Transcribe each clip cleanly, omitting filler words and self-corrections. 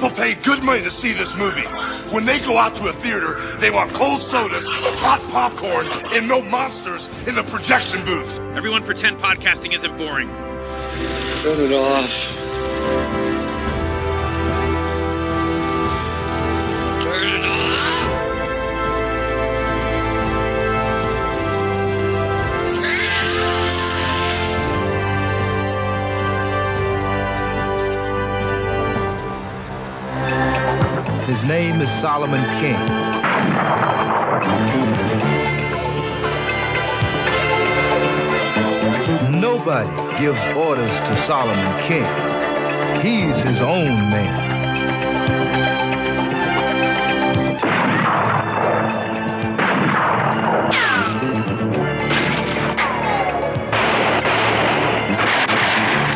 People pay good money to see this movie. When they go out to a theater, they want cold sodas, hot popcorn, and no monsters in the projection booth. Everyone pretend podcasting isn't boring. Turn it off. Turn it off. His name is Solomon King. Nobody gives orders to Solomon King. He's his own man.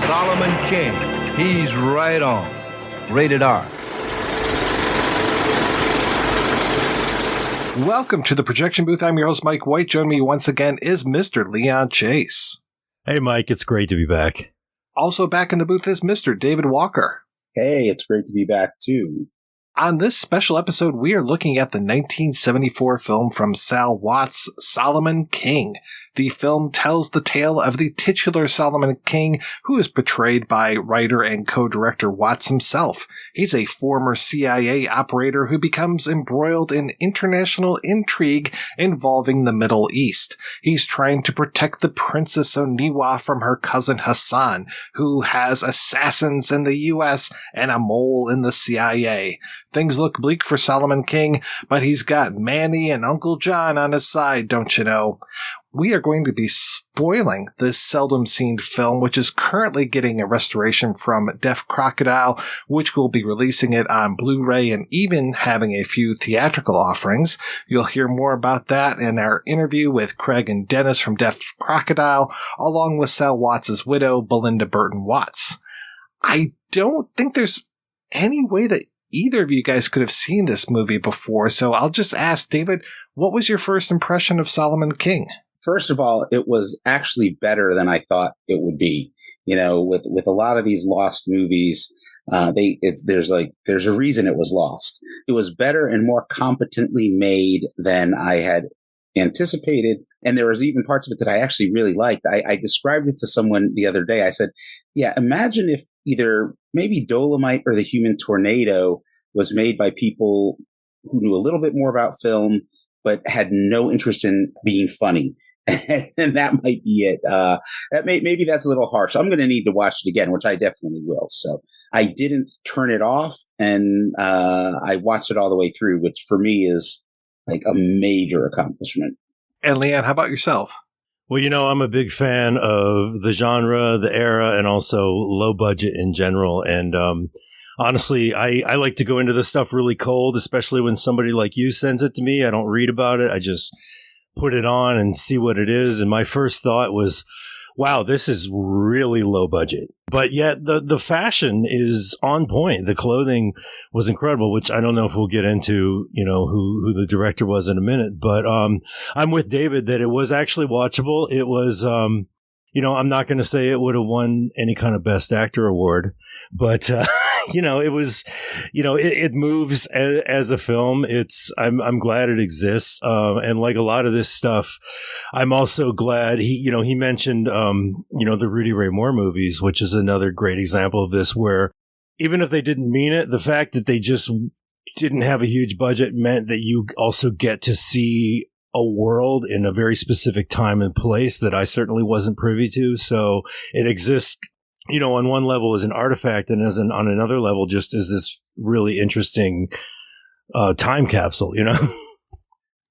Solomon King. He's right on. Rated R. Welcome to the Projection Booth. I'm your host, Mike White. Joining me once again is Mr. Leon Chase. Hey, Mike. It's great to be back. Also back in the booth is Mr. David Walker. Hey, it's great to be back, too. On this special episode, we are looking at the 1974 film from Sal Watts, Solomon King. The film tells the tale of the titular Solomon King, who is portrayed by writer and co-director Watts himself. He's a former CIA operator who becomes embroiled in international intrigue involving the Middle East. He's trying to protect the Princess Oneewa from her cousin Hassan, who has assassins in the U.S. and a mole in the CIA. Things look bleak for Solomon King, but he's got Manny and Uncle John on his side, don't you know? We are going to be spoiling this seldom-seen film, which is currently getting a restoration from Deaf Crocodile, which will be releasing it on Blu-ray and even having a few theatrical offerings. You'll hear more about that in our interview with Craig and Dennis from Deaf Crocodile, along with Sal Watts' widow, Belinda Burton Watts. I don't think there's any way that either of you guys could have seen this movie before, so I'll just ask, David, what was your first impression of Solomon King? First of all, it was actually better than I thought it would be. You know, with a lot of these lost movies, there's a reason it was lost. It was better and more competently made than I had anticipated. And there was even parts of it that I actually really liked. I described it to someone the other day. I said, yeah, imagine if either maybe Dolomite or The Human Tornado was made by people who knew a little bit more about film, but had no interest in being funny. And that might be it. Maybe that's a little harsh. I'm going to need to watch it again, which I definitely will. So I didn't turn it off, and I watched it all the way through, which for me is like a major accomplishment. And Leanne, how about yourself? Well, you know, I'm a big fan of the genre, the era, and also low budget in general. And honestly, I like to go into this stuff really cold, especially when somebody like you sends it to me. I don't read about it. I just put it on and see what it is. And my first thought was, wow, this is really low budget. But yet the fashion is on point. The clothing was incredible, which I don't know if we'll get into, you know, who the director was in a minute. But I'm with David that it was actually watchable. It was, you know, I'm not going to say it would have won any kind of Best Actor award, but you know, it was, you know, it moves as a film. I'm glad it exists. And like a lot of this stuff, I'm also glad he mentioned, you know, the Rudy Ray Moore movies, which is another great example of this, where even if they didn't mean it, the fact that they just didn't have a huge budget meant that you also get to see a world in a very specific time and place that I certainly wasn't privy to. So it exists, you know, on one level as an artifact, and on another level just as this really interesting time capsule, you know?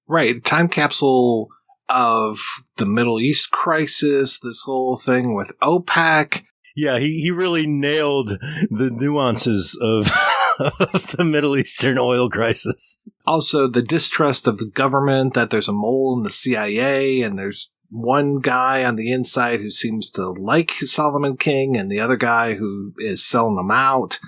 Right. Time capsule of the Middle East crisis, this whole thing with OPEC. Yeah, he really nailed the nuances of of the Middle Eastern oil crisis. Also, the distrust of the government, that there's a mole in the CIA, and there's one guy on the inside who seems to like Solomon King, and the other guy who is selling them out.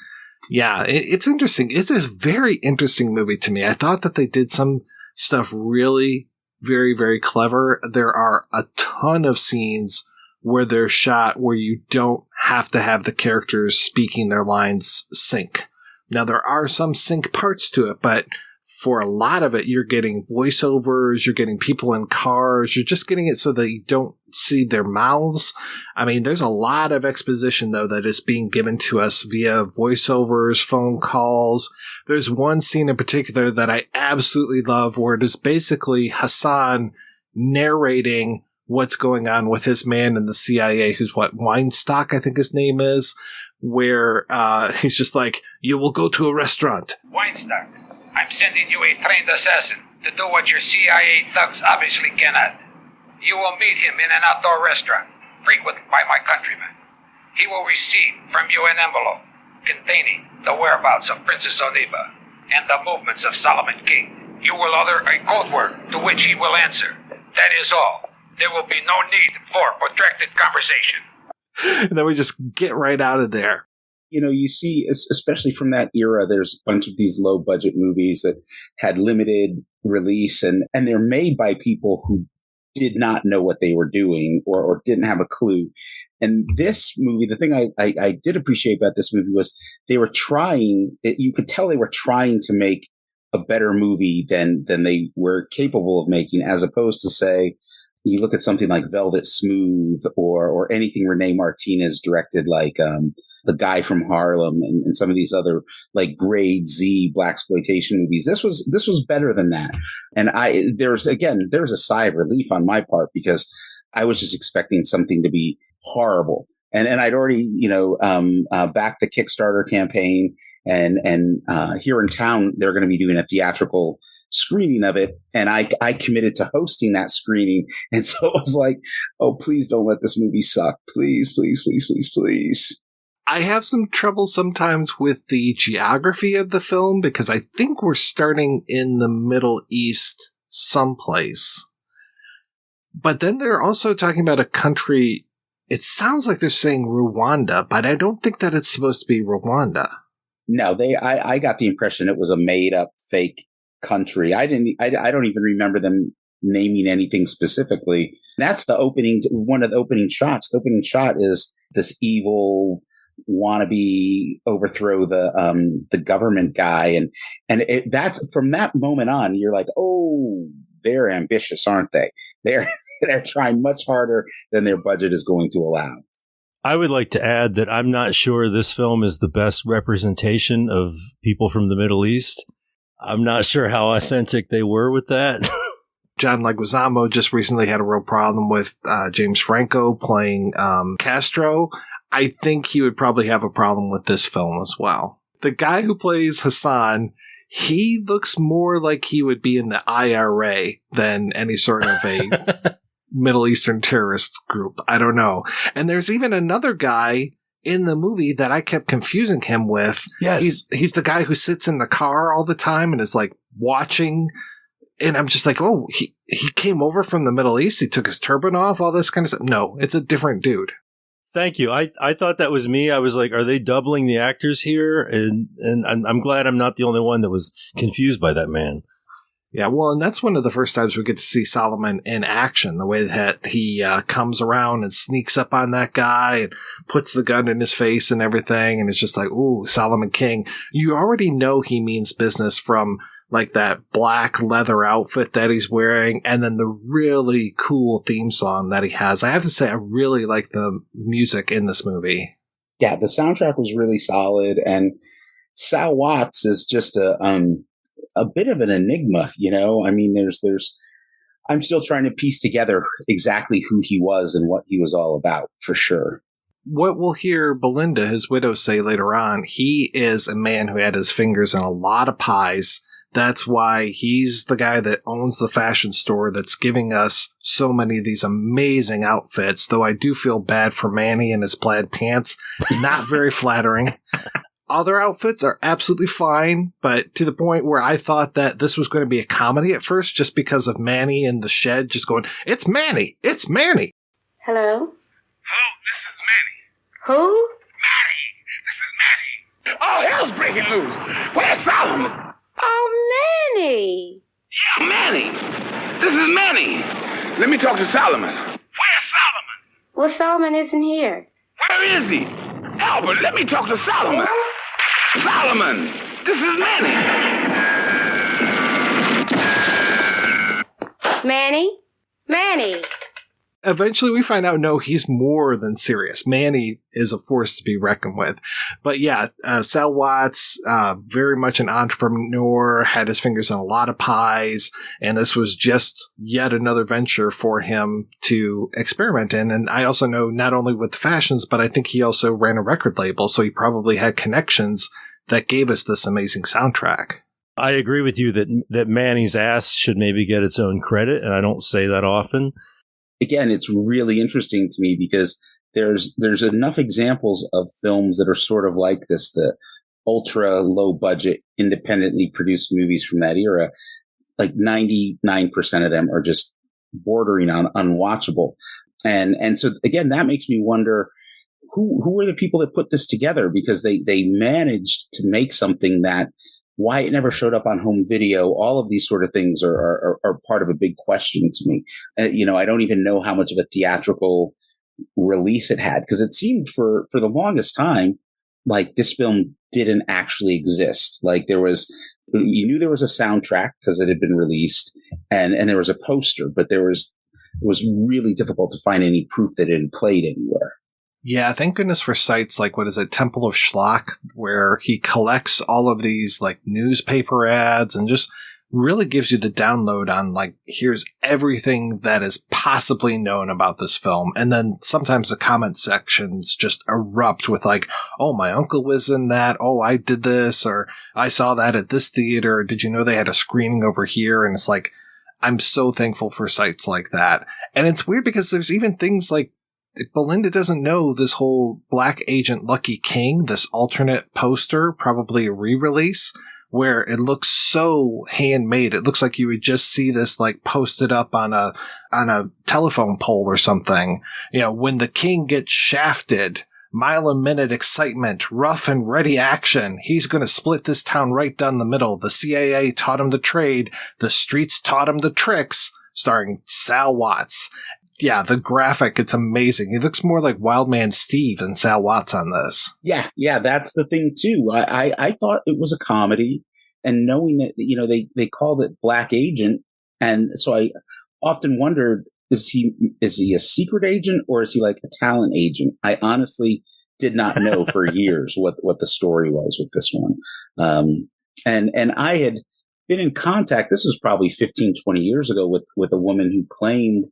Yeah, it's interesting. It's a very interesting movie to me. I thought that they did some stuff really very, very clever. There are a ton of scenes where they're shot where you don't have to have the characters speaking their lines sync. Now, there are some sync parts to it, but for a lot of it, you're getting voiceovers, you're getting people in cars, you're just getting it so that you don't see their mouths. I mean, there's a lot of exposition, though, that is being given to us via voiceovers, phone calls. There's one scene in particular that I absolutely love where it is basically Hassan narrating what's going on with his man in the CIA, who's Weinstock, I think his name is, where he's just like, you will go to a restaurant. Weinstock, I'm sending you a trained assassin to do what your CIA thugs obviously cannot. You will meet him in an outdoor restaurant, frequented by my countrymen. He will receive from you an envelope containing the whereabouts of Princess Oneewa and the movements of Solomon King. You will utter a code word to which he will answer. That is all. There will be no need for protracted conversation. And then we just get right out of there. You know, you see, especially from that era, there's a bunch of these low budget movies that had limited release and they're made by people who did not know what they were doing or didn't have a clue. And this movie, the thing I did appreciate about this movie was they were trying, you could tell they were trying to make a better movie than they were capable of making, as opposed to, say, you look at something like Velvet Smooth or anything Renee Martinez directed, like The Guy from Harlem and some of these other like grade Z blaxploitation movies. This was better than that. And there was a sigh of relief on my part because I was just expecting something to be horrible. And I'd already, backed the Kickstarter campaign and here in town, they're going to be doing a theatrical screening of it. And I committed to hosting that screening. And so it was like, oh, please don't let this movie suck. Please, please, please, please, please. I have some trouble sometimes with the geography of the film because I think we're starting in the Middle East someplace. But then they're also talking about a country. It sounds like they're saying Rwanda, but I don't think that it's supposed to be Rwanda. No, I got the impression it was a made up fake country. I don't even remember them naming anything specifically. That's one of the opening shots. The opening shot is this evil wannabe overthrow the government guy. And that's from that moment on, you're like, oh, they're ambitious, aren't they? They're trying much harder than their budget is going to allow. I would like to add that I'm not sure this film is the best representation of people from the Middle East. I'm not sure how authentic they were with that. John Leguizamo just recently had a real problem with James Franco playing Castro. I think he would probably have a problem with this film as well. The guy who plays Hassan, he looks more like he would be in the IRA than any sort of a Middle Eastern terrorist group. I don't know. And there's even another guy in the movie that I kept confusing him with. Yes. He's the guy who sits in the car all the time and is like watching. And I'm just like, oh, he came over from the Middle East. He took his turban off, all this kind of stuff. No, it's a different dude. Thank you. I thought that was me. I was like, are they doubling the actors here? And I'm glad I'm not the only one that was confused by that man. Yeah, well, and that's one of the first times we get to see Solomon in action, the way that he comes around and sneaks up on that guy and puts the gun in his face and everything. And it's just like, ooh, Solomon King. You already know he means business from like that black leather outfit that he's wearing and then the really cool theme song that he has. I have to say, I really like the music in this movie. Yeah, the soundtrack was really solid. And Sal Watts is just a bit of an enigma, you know? I mean, I'm still trying to piece together exactly who he was and what he was all about, for sure. What we'll hear Belinda, his widow, say later on, he is a man who had his fingers in a lot of pies. That's why he's the guy that owns the fashion store that's giving us so many of these amazing outfits, though I do feel bad for Manny and his plaid pants. Not very flattering. Other outfits are absolutely fine, but to the point where I thought that this was going to be a comedy at first just because of Manny in the shed just going, it's Manny! It's Manny! Hello? Hello, this is Manny. Who? Manny! This is Manny. Oh, hell's breaking loose. Where's Solomon? Oh, Manny! Yeah, Manny. This is Manny. Let me talk to Solomon. Where's Solomon? Well, Solomon isn't here. Where is he? Albert, let me talk to Solomon. Solomon! This is Manny. Manny? Manny! Eventually we find out, no, he's more than serious. Manny is a force to be reckoned with. But yeah, Sal Watts, very much an entrepreneur, had his fingers in a lot of pies, and this was just yet another venture for him to experiment in. And I also know not only with the fashions, but I think he also ran a record label, so he probably had connections that gave us this amazing soundtrack. I agree with you that Manny's ass should maybe get its own credit, and I don't say that often. Again, it's really interesting to me because there's enough examples of films that are sort of like this, the ultra low budget, independently produced movies from that era. Like 99% of them are just bordering on unwatchable. And so again, that makes me wonder who were the people that put this together, because they managed to make something that, why it never showed up on home video, all of these sort of things are part of a big question to me. I don't even know how much of a theatrical release it had, because it seemed for the longest time like this film didn't actually exist. Like you knew there was a soundtrack because it had been released, and there was a poster, but it was really difficult to find any proof that it had played anywhere. Yeah, thank goodness for sites like, what is it, Temple of Schlock, where he collects all of these like newspaper ads and just really gives you the download on like, here's everything that is possibly known about this film. And then sometimes the comment sections just erupt with like, oh, my uncle was in that. Oh, I did this, or I saw that at this theater. Did you know they had a screening over here? And it's like, I'm so thankful for sites like that. And it's weird because there's even things like, Belinda doesn't know this whole Black Agent Lucky King, this alternate poster, probably a re-release, where it looks so handmade. It looks like you would just see this like posted up on a telephone pole or something. When the king gets shafted, mile-a-minute excitement, rough and ready action. He's going to split this town right down the middle. The CIA taught him the trade. The streets taught him the tricks. Starring Sal Watts. Yeah, the graphic, it's amazing. He looks more like Wildman Steve than Sal Watts on this. Yeah, that's the thing too. I thought it was a comedy, and knowing that, they called it Black Agent, and so I often wondered, is he a secret agent, or is he like a talent agent? I honestly did not know for years what the story was with this one. And I had been in contact, this was probably 15, 20 years ago, with a woman who claimed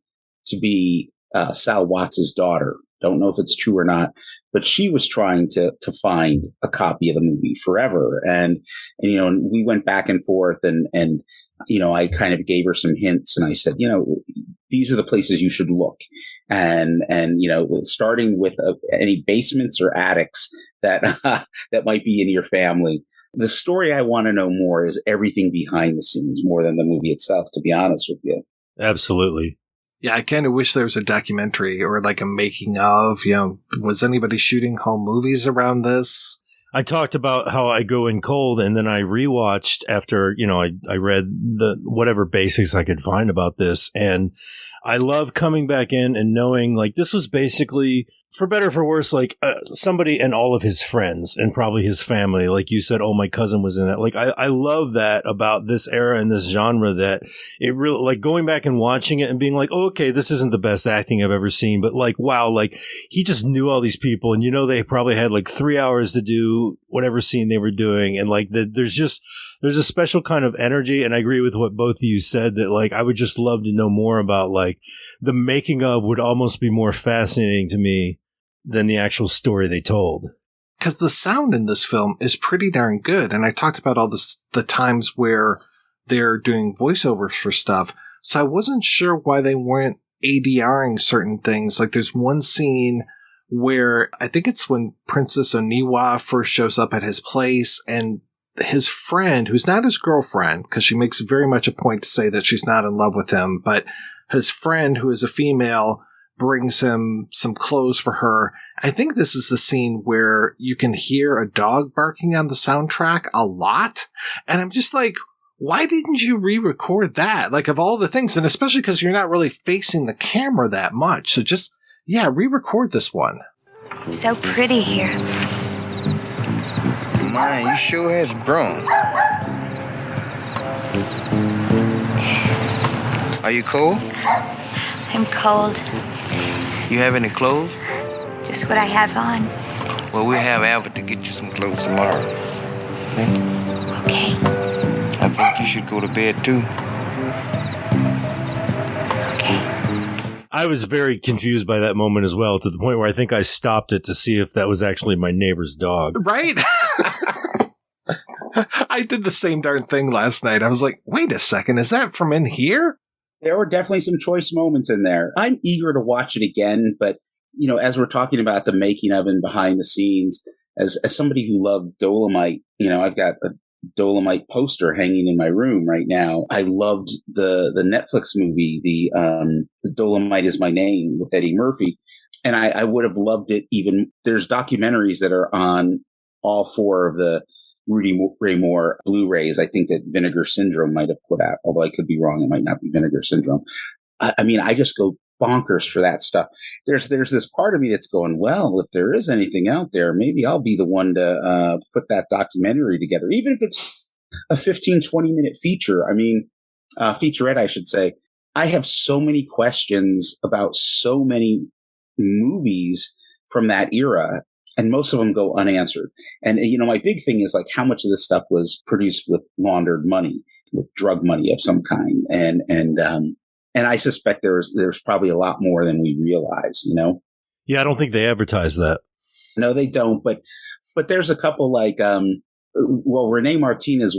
to be Sal Watts' daughter. Don't know if it's true or not, but she was trying to find a copy of the movie forever. And we went back and forth, and I kind of gave her some hints, and I said, these are the places you should look. And starting with any basements or attics that might be in your family. The story I want to know more is everything behind the scenes more than the movie itself, to be honest with you. Absolutely. Yeah, I kind of wish there was a documentary or like a making of, was anybody shooting home movies around this? I talked about how I go in cold, and then I rewatched after, I read the whatever basics I could find about this. And I love coming back in and knowing like this was basically, for better or for worse, like somebody and all of his friends and probably his family. Like you said, oh, my cousin was in that. Like, I love that about this era and this genre, that it really, like going back and watching it and being like, oh, okay, this isn't the best acting I've ever seen, but like, wow, like he just knew all these people, and they probably had like 3 hours to do whatever scene they were doing. And like there's a special kind of energy. And I agree with what both of you said, that like I would just love to know more about like the making of would almost be more fascinating to me than the actual story they told. Because the sound in this film is pretty darn good. And I talked about all the times where they're doing voiceovers for stuff. So I wasn't sure why they weren't ADRing certain things. Like there's one scene where I think it's when Princess Oneewa first shows up at his place, and his friend, who's not his girlfriend, because she makes very much a point to say that she's not in love with him, but his friend, who is a female, brings him some clothes for her. I think this is the scene where you can hear a dog barking on the soundtrack a lot. And I'm just like, why didn't you re-record that? Like, of all the things, and especially because you're not really facing the camera that much. So just, re-record this one. So pretty here. mine, you sure has grown. Are you cold? I'm cold. You have any clothes? Just what I have on. Well, we'll have Albert to get you some clothes tomorrow. Okay? Okay. I think you should go to bed, too. I was very confused by that moment as well, to the point where I think I stopped it to see if that was actually my neighbor's dog. Right? I did the same darn thing last night. I was like, wait a second, is that from in here? There were definitely some choice moments in there. I'm eager to watch it again, but, you know, as we're talking about the making of and behind the scenes, as somebody who loved Dolomite, you know, I've got a Dolomite poster hanging in my room right now. I loved the Netflix movie, the Dolomite Is My Name with Eddie Murphy. And I would have loved it even. There's documentaries that are on all four of the Rudy Ray Moore Blu-rays. I think that Vinegar Syndrome might have put out, although I could be wrong. It might not be Vinegar Syndrome. I mean, I just go bonkers for that stuff. There's this part of me that's going, well, if there is anything out there, maybe I'll be the one to put that documentary together, even if it's a 15, 20-minute feature. I mean, featurette, I should say. I have so many questions about so many movies from that era, and most of them go unanswered. And, you know, my big thing is like how much of this stuff was produced with laundered money, with drug money of some kind. And I suspect there's probably a lot more than we realize, you know? Yeah, I don't think they advertise that. No, they don't. But there's a couple like, Rene Martinez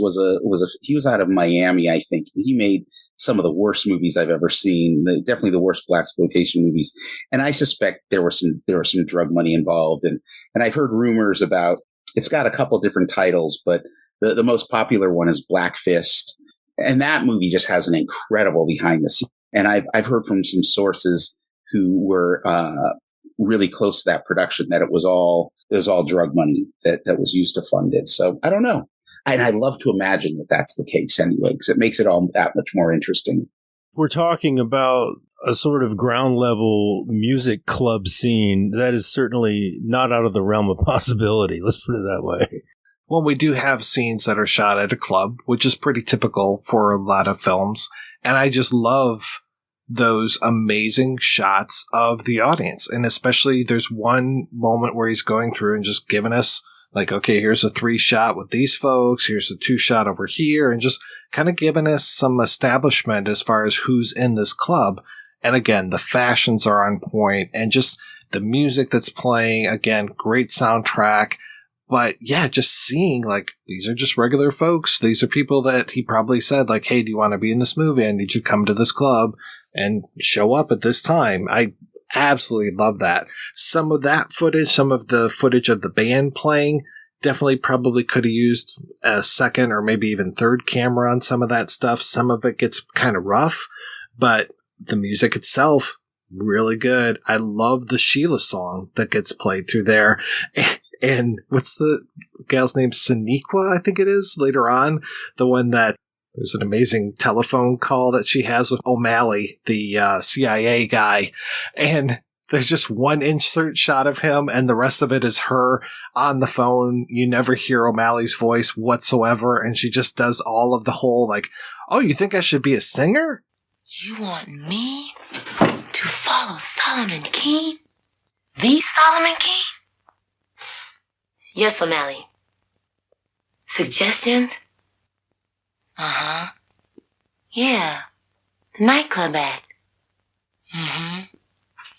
he was out of Miami, I think. He made some of the worst movies I've ever seen, definitely the worst blaxploitation movies. And I suspect there was some drug money involved. And I've heard rumors about, it's got a couple different titles, but the most popular one is Black Fist. And that movie just has an incredible behind the scenes. And I've heard from some sources who were really close to that production that it was all drug money that was used to fund it. So I don't know. And I love to imagine that that's the case anyway, because it makes it all that much more interesting. We're talking about a sort of ground level music club scene that is certainly not out of the realm of possibility. Let's put it that way. Well, we do have scenes that are shot at a club, which is pretty typical for a lot of films. And I just love those amazing shots of the audience. And especially there's one moment where he's going through and just giving us like, okay, here's a 3 shot with these folks. Here's a 2 shot over here. And just kind of giving us some establishment as far as who's in this club. And again, the fashions are on point and just the music that's playing. Again, great soundtrack. But yeah, just seeing like, these are just regular folks. These are people that he probably said like, hey, do you want to be in this movie? I need you to come to this club and show up at this time. I absolutely love that. Some of that footage, some of the footage of the band playing, definitely probably could have used a second or maybe even third camera on some of that stuff. Some of it gets kind of rough, but the music itself, really good. I love the Sheila song that gets played through there. And what's the gal's name? Sonequa, I think it is, later on. The one that there's an amazing telephone call that she has with O'Malley, the CIA guy. And there's just one insert shot of him, and the rest of it is her on the phone. You never hear O'Malley's voice whatsoever. And she just does all of the whole, like, oh, you think I should be a singer? You want me to follow Solomon King? The Solomon King? Yes, O'Malley. Suggestions? Uh-huh. Yeah. The nightclub act. Mm-hmm.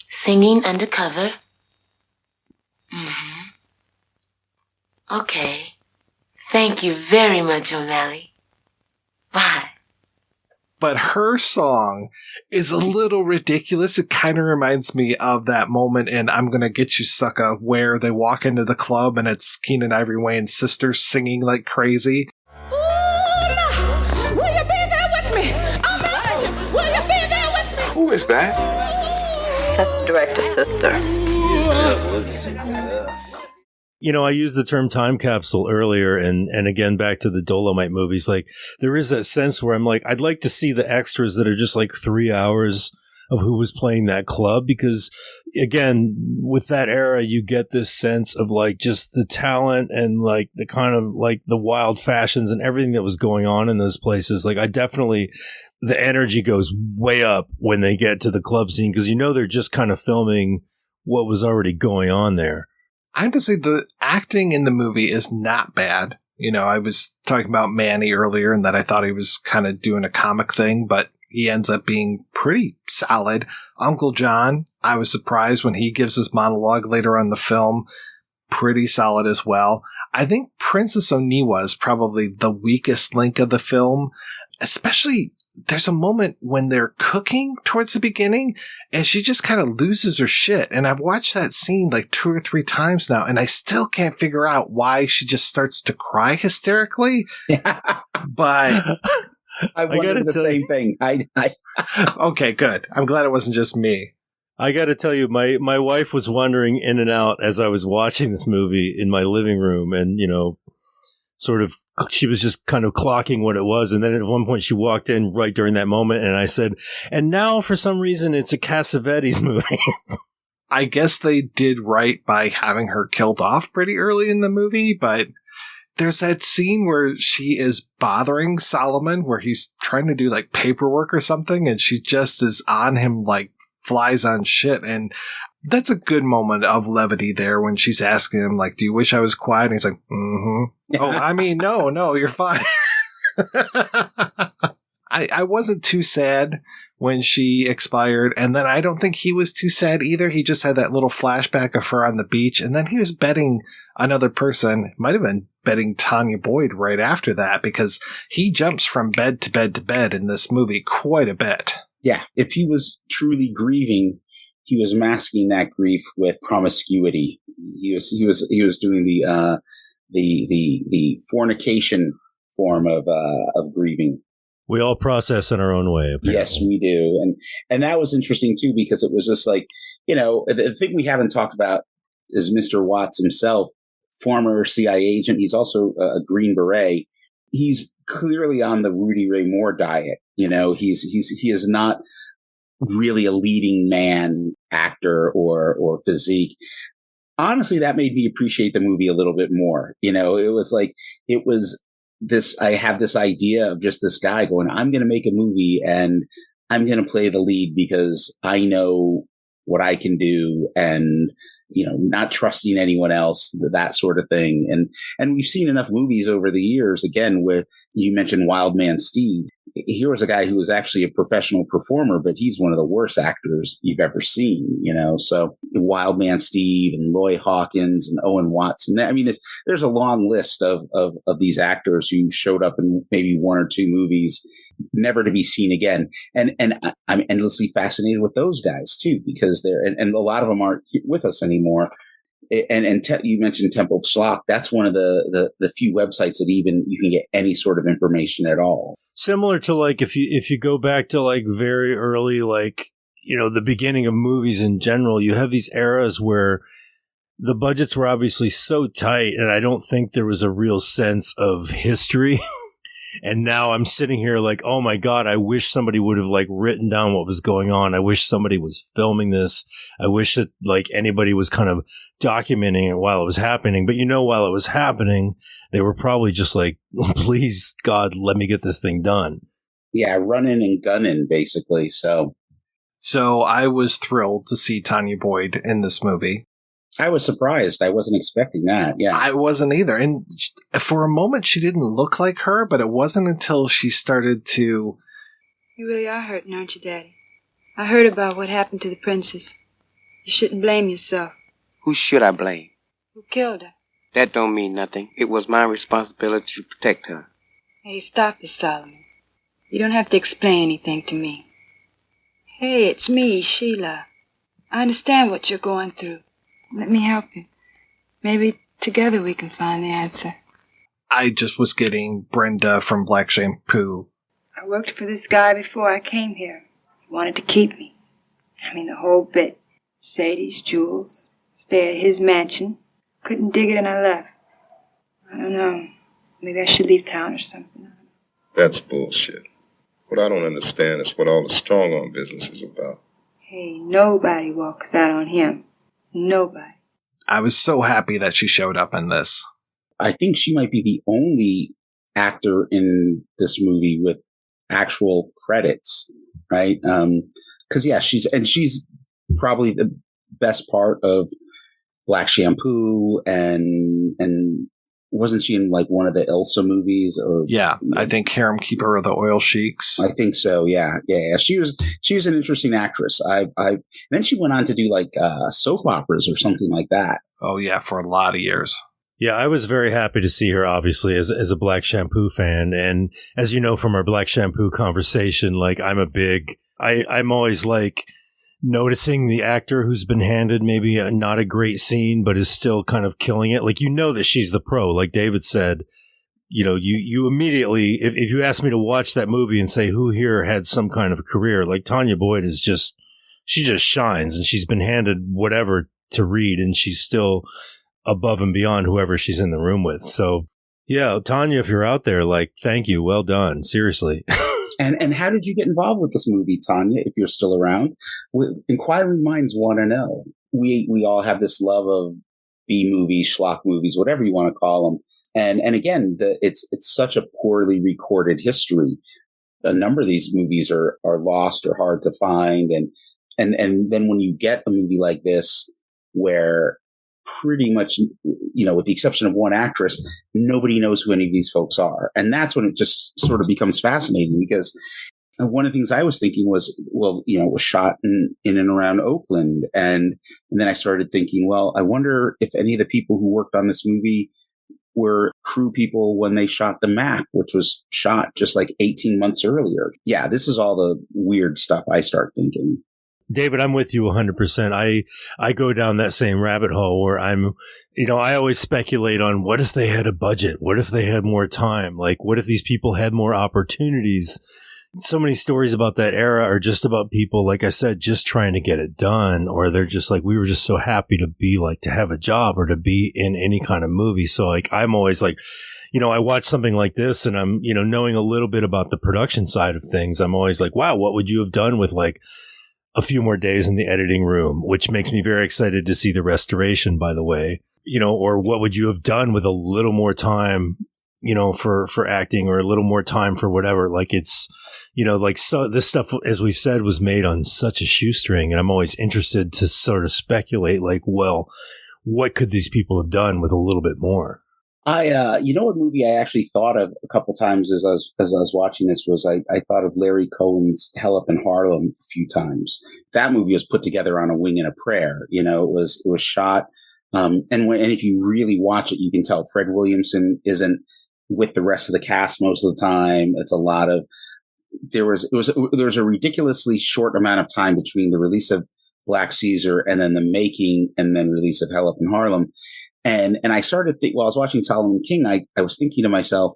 Singing undercover. Mm-hmm. Okay. Thank you very much, O'Malley. Bye. But her song is a little ridiculous. It kind of reminds me of that moment in I'm Gonna Get You, Sucker, where they walk into the club and it's Keenan Ivory Wayne's sister singing like crazy. Will you be there with me? I'm asking, will you be there with me? Who is that? That's the director's sister. You know, I used the term time capsule earlier and again back to the Dolomite movies. Like, there is that sense where I'm like, I'd like to see the extras that are just like 3 hours of who was playing that club, because again, with that era, you get this sense of like just the talent and like the kind of like the wild fashions and everything that was going on in those places. Like the energy goes way up when they get to the club scene, because they're just kind of filming what was already going on there. I have to say the acting in the movie is not bad. I was talking about Manny earlier and that I thought he was kind of doing a comic thing, but he ends up being pretty solid. Uncle John, I was surprised when he gives his monologue later on in the film. Pretty solid as well. I think Princess Oneewa is probably the weakest link of the film, especially there's a moment when they're cooking towards the beginning and she just kind of loses her shit. And I've watched that scene like 2 or 3 times now, and I still can't figure out why she just starts to cry hysterically. But I wondered the same thing. Okay, good. I'm glad it wasn't just me. I got to tell you, my wife was wandering in and out as I was watching this movie in my living room, and sort of, she was just kind of clocking what it was. And then at one point she walked in right during that moment and I said, and now for some reason it's a Cassavetes movie. I guess they did right by having her killed off pretty early in the movie, but there's that scene where she is bothering Solomon, where he's trying to do like paperwork or something, and she just is on him like flies on shit. And that's a good moment of levity there when she's asking him, like, do you wish I was quiet? And he's like, mm-hmm. Oh, I mean, no, you're fine. I wasn't too sad when she expired, and then I don't think he was too sad either. He just had that little flashback of her on the beach, and then he was betting another person, might have been betting Tanya Boyd right after that, because he jumps from bed to bed to bed in this movie quite a bit. Yeah, if he was truly grieving, he was masking that grief with promiscuity. He was doing the fornication form of grieving. We all process in our own way. Apparently. Yes, we do. And that was interesting too, because it was just like, the thing we haven't talked about is Mr. Watts himself, former CIA agent. He's also a Green Beret. He's clearly on the Rudy Ray Moore diet. He is not really a leading man actor or physique. Honestly, that made me appreciate the movie a little bit more. It was this, I have this idea of just this guy going, I'm going to make a movie and I'm going to play the lead because I know what I can do, and, not trusting anyone else, that sort of thing. And we've seen enough movies over the years, again, with, you mentioned Wild Man Steve. Here was a guy who was actually a professional performer, but he's one of the worst actors you've ever seen, so Wild Man Steve and Loy Hawkins and Owen Watson. I mean, there's a long list of these actors who showed up in maybe 1 or 2 movies, never to be seen again. And I'm endlessly fascinated with those guys too, because and a lot of them aren't with us anymore. And you mentioned Temple of Schlock. That's one of the few websites that even you can get any sort of information at all. Similar to like if you go back to like very early, like, the beginning of movies in general, you have these eras where the budgets were obviously so tight, and I don't think there was a real sense of history. And now I'm sitting here like, oh my God, I wish somebody would have like written down what was going on. I wish somebody was filming this. I wish that like anybody was kind of documenting it while it was happening. But while it was happening, they were probably just like, please God, let me get this thing done. Yeah, running and gunning basically. So I was thrilled to see Tanya Boyd in this movie. I was surprised. I wasn't expecting that. Yeah. I wasn't either. And for a moment, she didn't look like her, but it wasn't until she started to... You really are hurting, aren't you, Daddy? I heard about what happened to the princess. You shouldn't blame yourself. Who should I blame? Who killed her? That don't mean nothing. It was my responsibility to protect her. Hey, stop it, Solomon. You don't have to explain anything to me. Hey, it's me, Sheila. I understand what you're going through. Let me help you. Maybe together we can find the answer. I just was getting Brenda from Black Shampoo. I worked for this guy before I came here. He wanted to keep me. I mean, the whole bit. Sadie's jewels, stay at his mansion. Couldn't dig it and I left. I don't know. Maybe I should leave town or something. That's bullshit. What I don't understand is what all the strong-arm business is about. Hey, nobody walks out on him. Nobody. I was so happy that she showed up in this. I think she might be the only actor in this movie with actual credits, right? Because she's probably the best part of Black Shampoo, and wasn't she in like one of the Elsa movies? Or yeah, I think Harem Keeper of the Oil Sheiks. I think so. Yeah. She was an interesting actress. Then she went on to do like soap operas or something like that. Oh yeah, for a lot of years. Yeah, I was very happy to see her, obviously, as a Black Shampoo fan. And as you know from our Black Shampoo conversation, like I'm always like noticing the actor who's been handed maybe not a great scene, but is still kind of killing it. Like, you know that she's the pro. Like David said, you know, you immediately, if you ask me to watch that movie and say who here had some kind of a career, like Tanya Boyd she just shines, and she's been handed whatever to read, and she's still above and beyond whoever she's in the room with. So yeah, Tanya, if you're out there, like, thank you. Well done. Seriously. And how did you get involved with this movie, Tanya, if you're still around? Inquiring minds want to know. We all have this love of B movies, schlock movies, whatever you want to call them. And again, it's such a poorly recorded history. A number of these movies are lost or hard to find. And then when you get a movie like this, where pretty much, you know, with the exception of one actress, nobody knows who any of these folks are. And that's when it just sort of becomes fascinating, because one of the things I was thinking was, well, you know, it was shot in and around Oakland. And then I started thinking, well, I wonder if any of the people who worked on this movie were crew people when they shot The Mac, which was shot just like 18 months earlier. Yeah, this is all the weird stuff I start thinking. David, I'm with you 100%. I go down that same rabbit hole where I always speculate on what if they had a budget? What if they had more time? Like, what if these people had more opportunities? So many stories about that era are just about people, like I said, just trying to get it done, or they're just like, we were just so happy to have a job or to be in any kind of movie. So like, I'm always like, you know, I watch something like this and I'm, you know, knowing a little bit about the production side of things, I'm always like, wow, what would you have done with like a few more days in the editing room, which makes me very excited to see the restoration, by the way, you know, or what would you have done with a little more time, you know, for acting, or a little more time for whatever. Like, it's, you know, like, so this stuff, as we've said, was made on such a shoestring, and I'm always interested to sort of speculate, like, well, what could these people have done with a little bit more? You know what movie I actually thought of a couple times as I was watching this was I thought of Larry Cohen's Hell Up in Harlem a few times. That movie was put together on a wing and a prayer. You know, it was shot. And if you really watch it, you can tell Fred Williamson isn't with the rest of the cast most of the time. It's a lot of, there was a ridiculously short amount of time between the release of Black Caesar and then the making and then release of Hell Up in Harlem. And I started while I was watching Solomon King, I was thinking to myself,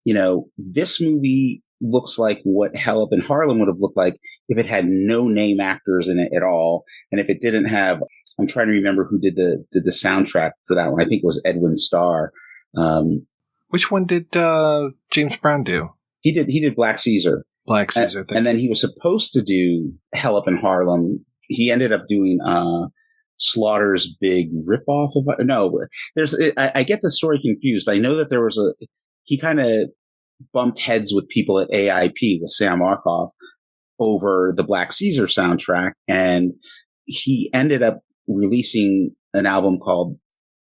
you know, this movie looks like what Hell Up in Harlem would have looked like if it had no name actors in it at all. And if it didn't have, I'm trying to remember who did the soundtrack for that one. I think it was Edwin Starr. Which one did James Brown do? He did Black Caesar. Black Caesar. And then he was supposed to do Hell Up in Harlem. He ended up doing Slaughter's big ripoff. I get the story confused. I know that he kind of bumped heads with people at AIP with Sam Arkoff over the Black Caesar soundtrack. And he ended up releasing an album called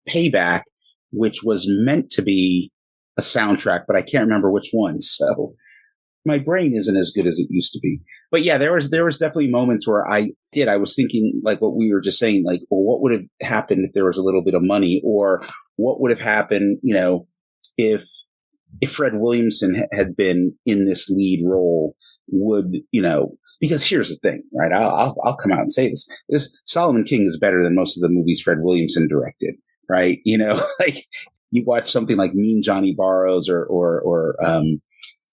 Payback, which was meant to be a soundtrack, but I can't remember which one. So my brain isn't as good as it used to be. But yeah, there was definitely moments where I was thinking, like what we were just saying, like, well, what would have happened if there was a little bit of money, or what would have happened, you know, if Fred Williamson had been in this lead role, would, you know, because here's the thing, right? I'll come out and say this Solomon King is better than most of the movies Fred Williamson directed, right? You know, like you watch something like Mean Johnny Borrows or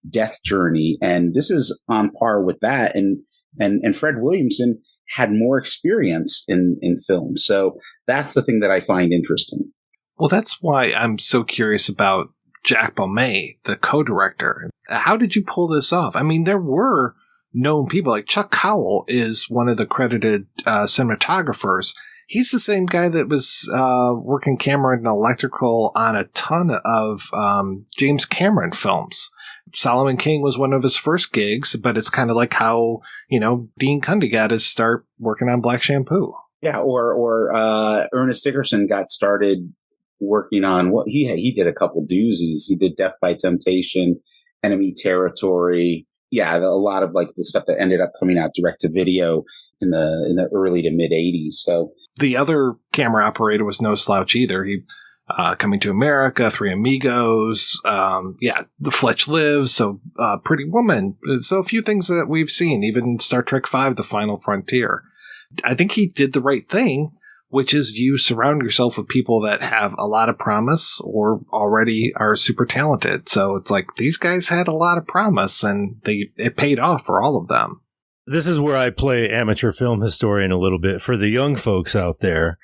Death Journey, and this is on par with that. And Fred Williamson had more experience in film. So that's the thing that I find interesting. Well, that's why I'm so curious about Jack Bomey, the co-director. How did you pull this off? I mean, there were known people. Like Chuck Cowell is one of the credited cinematographers. He's the same guy that was working camera and electrical on a ton of James Cameron films. Solomon King was one of his first gigs, but it's kind of like how, Dean Cundy got his start working on Black Shampoo. Yeah, or Ernest Dickerson got started working on what he did a couple doozies. He did Death by Temptation, Enemy Territory. Yeah, a lot of like the stuff that ended up coming out direct to video in the early to mid 80s. So the other camera operator was no slouch either. He Coming to America, Three Amigos, The Fletch Lives, so Pretty Woman. So a few things that we've seen, even Star Trek V, The Final Frontier. I think he did the right thing, which is you surround yourself with people that have a lot of promise or already are super talented. So it's like these guys had a lot of promise and it paid off for all of them. This is where I play amateur film historian a little bit for the young folks out there.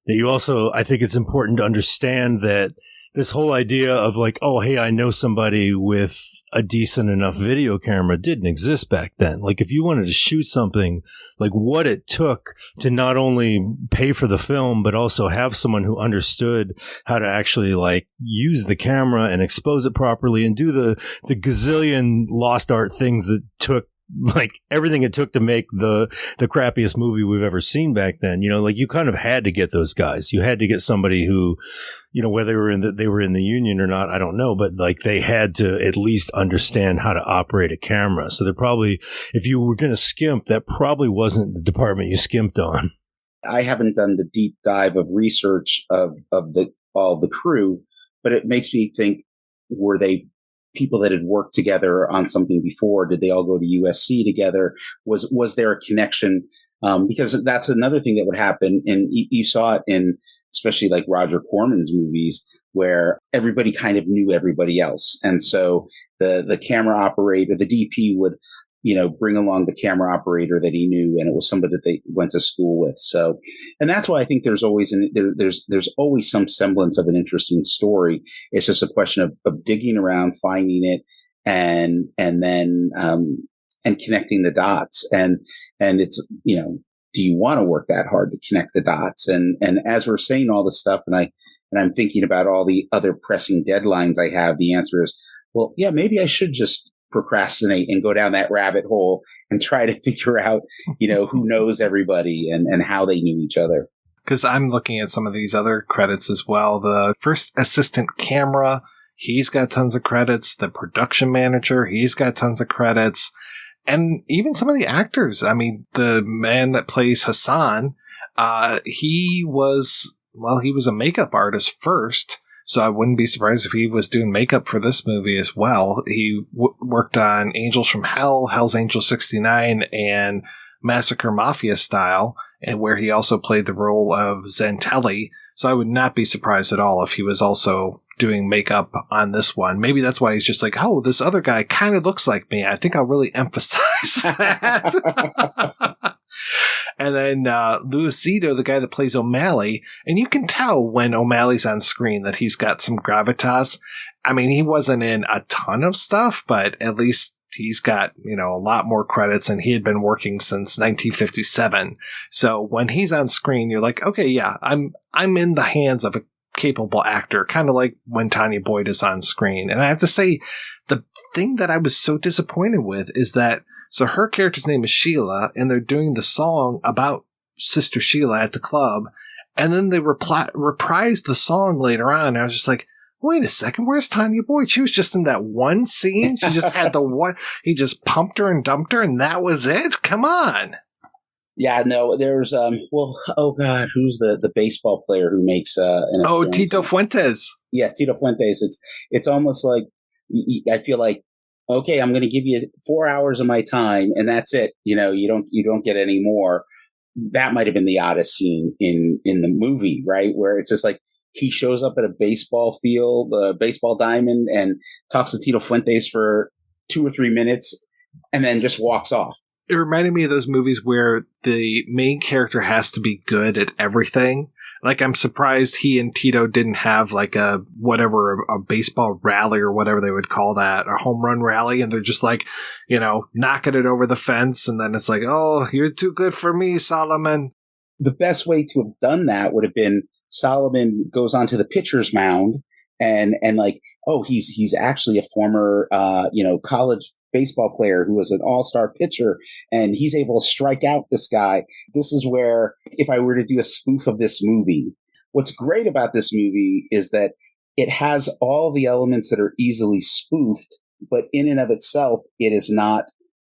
That you also, I think it's important to understand that this whole idea of like, oh, hey, I know somebody with a decent enough video camera didn't exist back then. Like if you wanted to shoot something, like what it took to not only pay for the film, but also have someone who understood how to actually like use the camera and expose it properly and do the gazillion lost art things that took like everything it took to make the crappiest movie we've ever seen back then. Like you kind of had to get those guys. You had to get somebody who, whether they were in the union or not, I don't know, but like they had to at least understand how to operate a camera. So they're probably, if you were going to skimp, that probably wasn't the department you skimped on. I haven't done the deep dive of research of all the crew, but it makes me think, were they people that had worked together on something before? Did they all go to USC together? Was there a connection? Because that's another thing that would happen. And you saw it in, especially like Roger Corman's movies, where everybody kind of knew everybody else. And so the camera operator, the DP would, bring along the camera operator that he knew, and it was somebody that they went to school with. So, and that's why I think there's always some semblance of an interesting story. It's just a question of digging around, finding it, and then connecting the dots. And it's, do you want to work that hard to connect the dots? And as we're saying all this stuff, and I'm thinking about all the other pressing deadlines I have, the answer is, well, yeah, maybe I should just procrastinate and go down that rabbit hole and try to figure out, who knows everybody and how they knew each other. Because I'm looking at some of these other credits as well. The first assistant camera, he's got tons of credits. The production manager, he's got tons of credits. And even some of the actors. I mean, the man that plays Hassan, he was a makeup artist first. So I wouldn't be surprised if he was doing makeup for this movie as well. He worked on Angels from Hell, Hell's Angel 69, and Massacre Mafia Style, and where he also played the role of Zantelli. So I would not be surprised at all if he was also doing makeup on this one. Maybe that's why he's just like, oh, this other guy kind of looks like me. I think I'll really emphasize that. And then Lucido, the guy that plays O'Malley, and you can tell when O'Malley's on screen that he's got some gravitas. I mean, he wasn't in a ton of stuff, but at least he's got, a lot more credits, and he had been working since 1957. So when he's on screen, you're like, okay, yeah, I'm in the hands of a capable actor, kind of like when Tanya Boyd is on screen. And I have to say, the thing that I was so disappointed with is that, so her character's name is Sheila, and they're doing the song about Sister Sheila at the club, and then they reprised the song later on, and I was just like, wait a second, where's Tanya Boyd? She was just in that one scene. She just had the one, he just pumped her and dumped her, and that was it? Come on. Yeah, no, there's, oh God, who's the baseball player who makes, Tito Fuentes. Yeah, Tito Fuentes. It's almost like, I feel like, okay, I'm going to give you 4 hours of my time, and that's it. You don't get any more. That might have been the oddest scene in the movie, right? Where it's just like, he shows up at a baseball field, a baseball diamond, and talks to Tito Fuentes for 2 or 3 minutes, and then just walks off. It reminded me of those movies where the main character has to be good at everything. Like, I'm surprised he and Tito didn't have like a baseball rally or whatever they would call that, a home run rally. And they're just like, knocking it over the fence. And then it's like, oh, you're too good for me, Solomon. The best way to have done that would have been Solomon goes onto the pitcher's mound and like, oh, he's actually a former, college baseball player who was an all-star pitcher, and he's able to strike out this guy. This is where, if I were to do a spoof of this movie, what's great about this movie is that it has all the elements that are easily spoofed, but in and of itself, it is not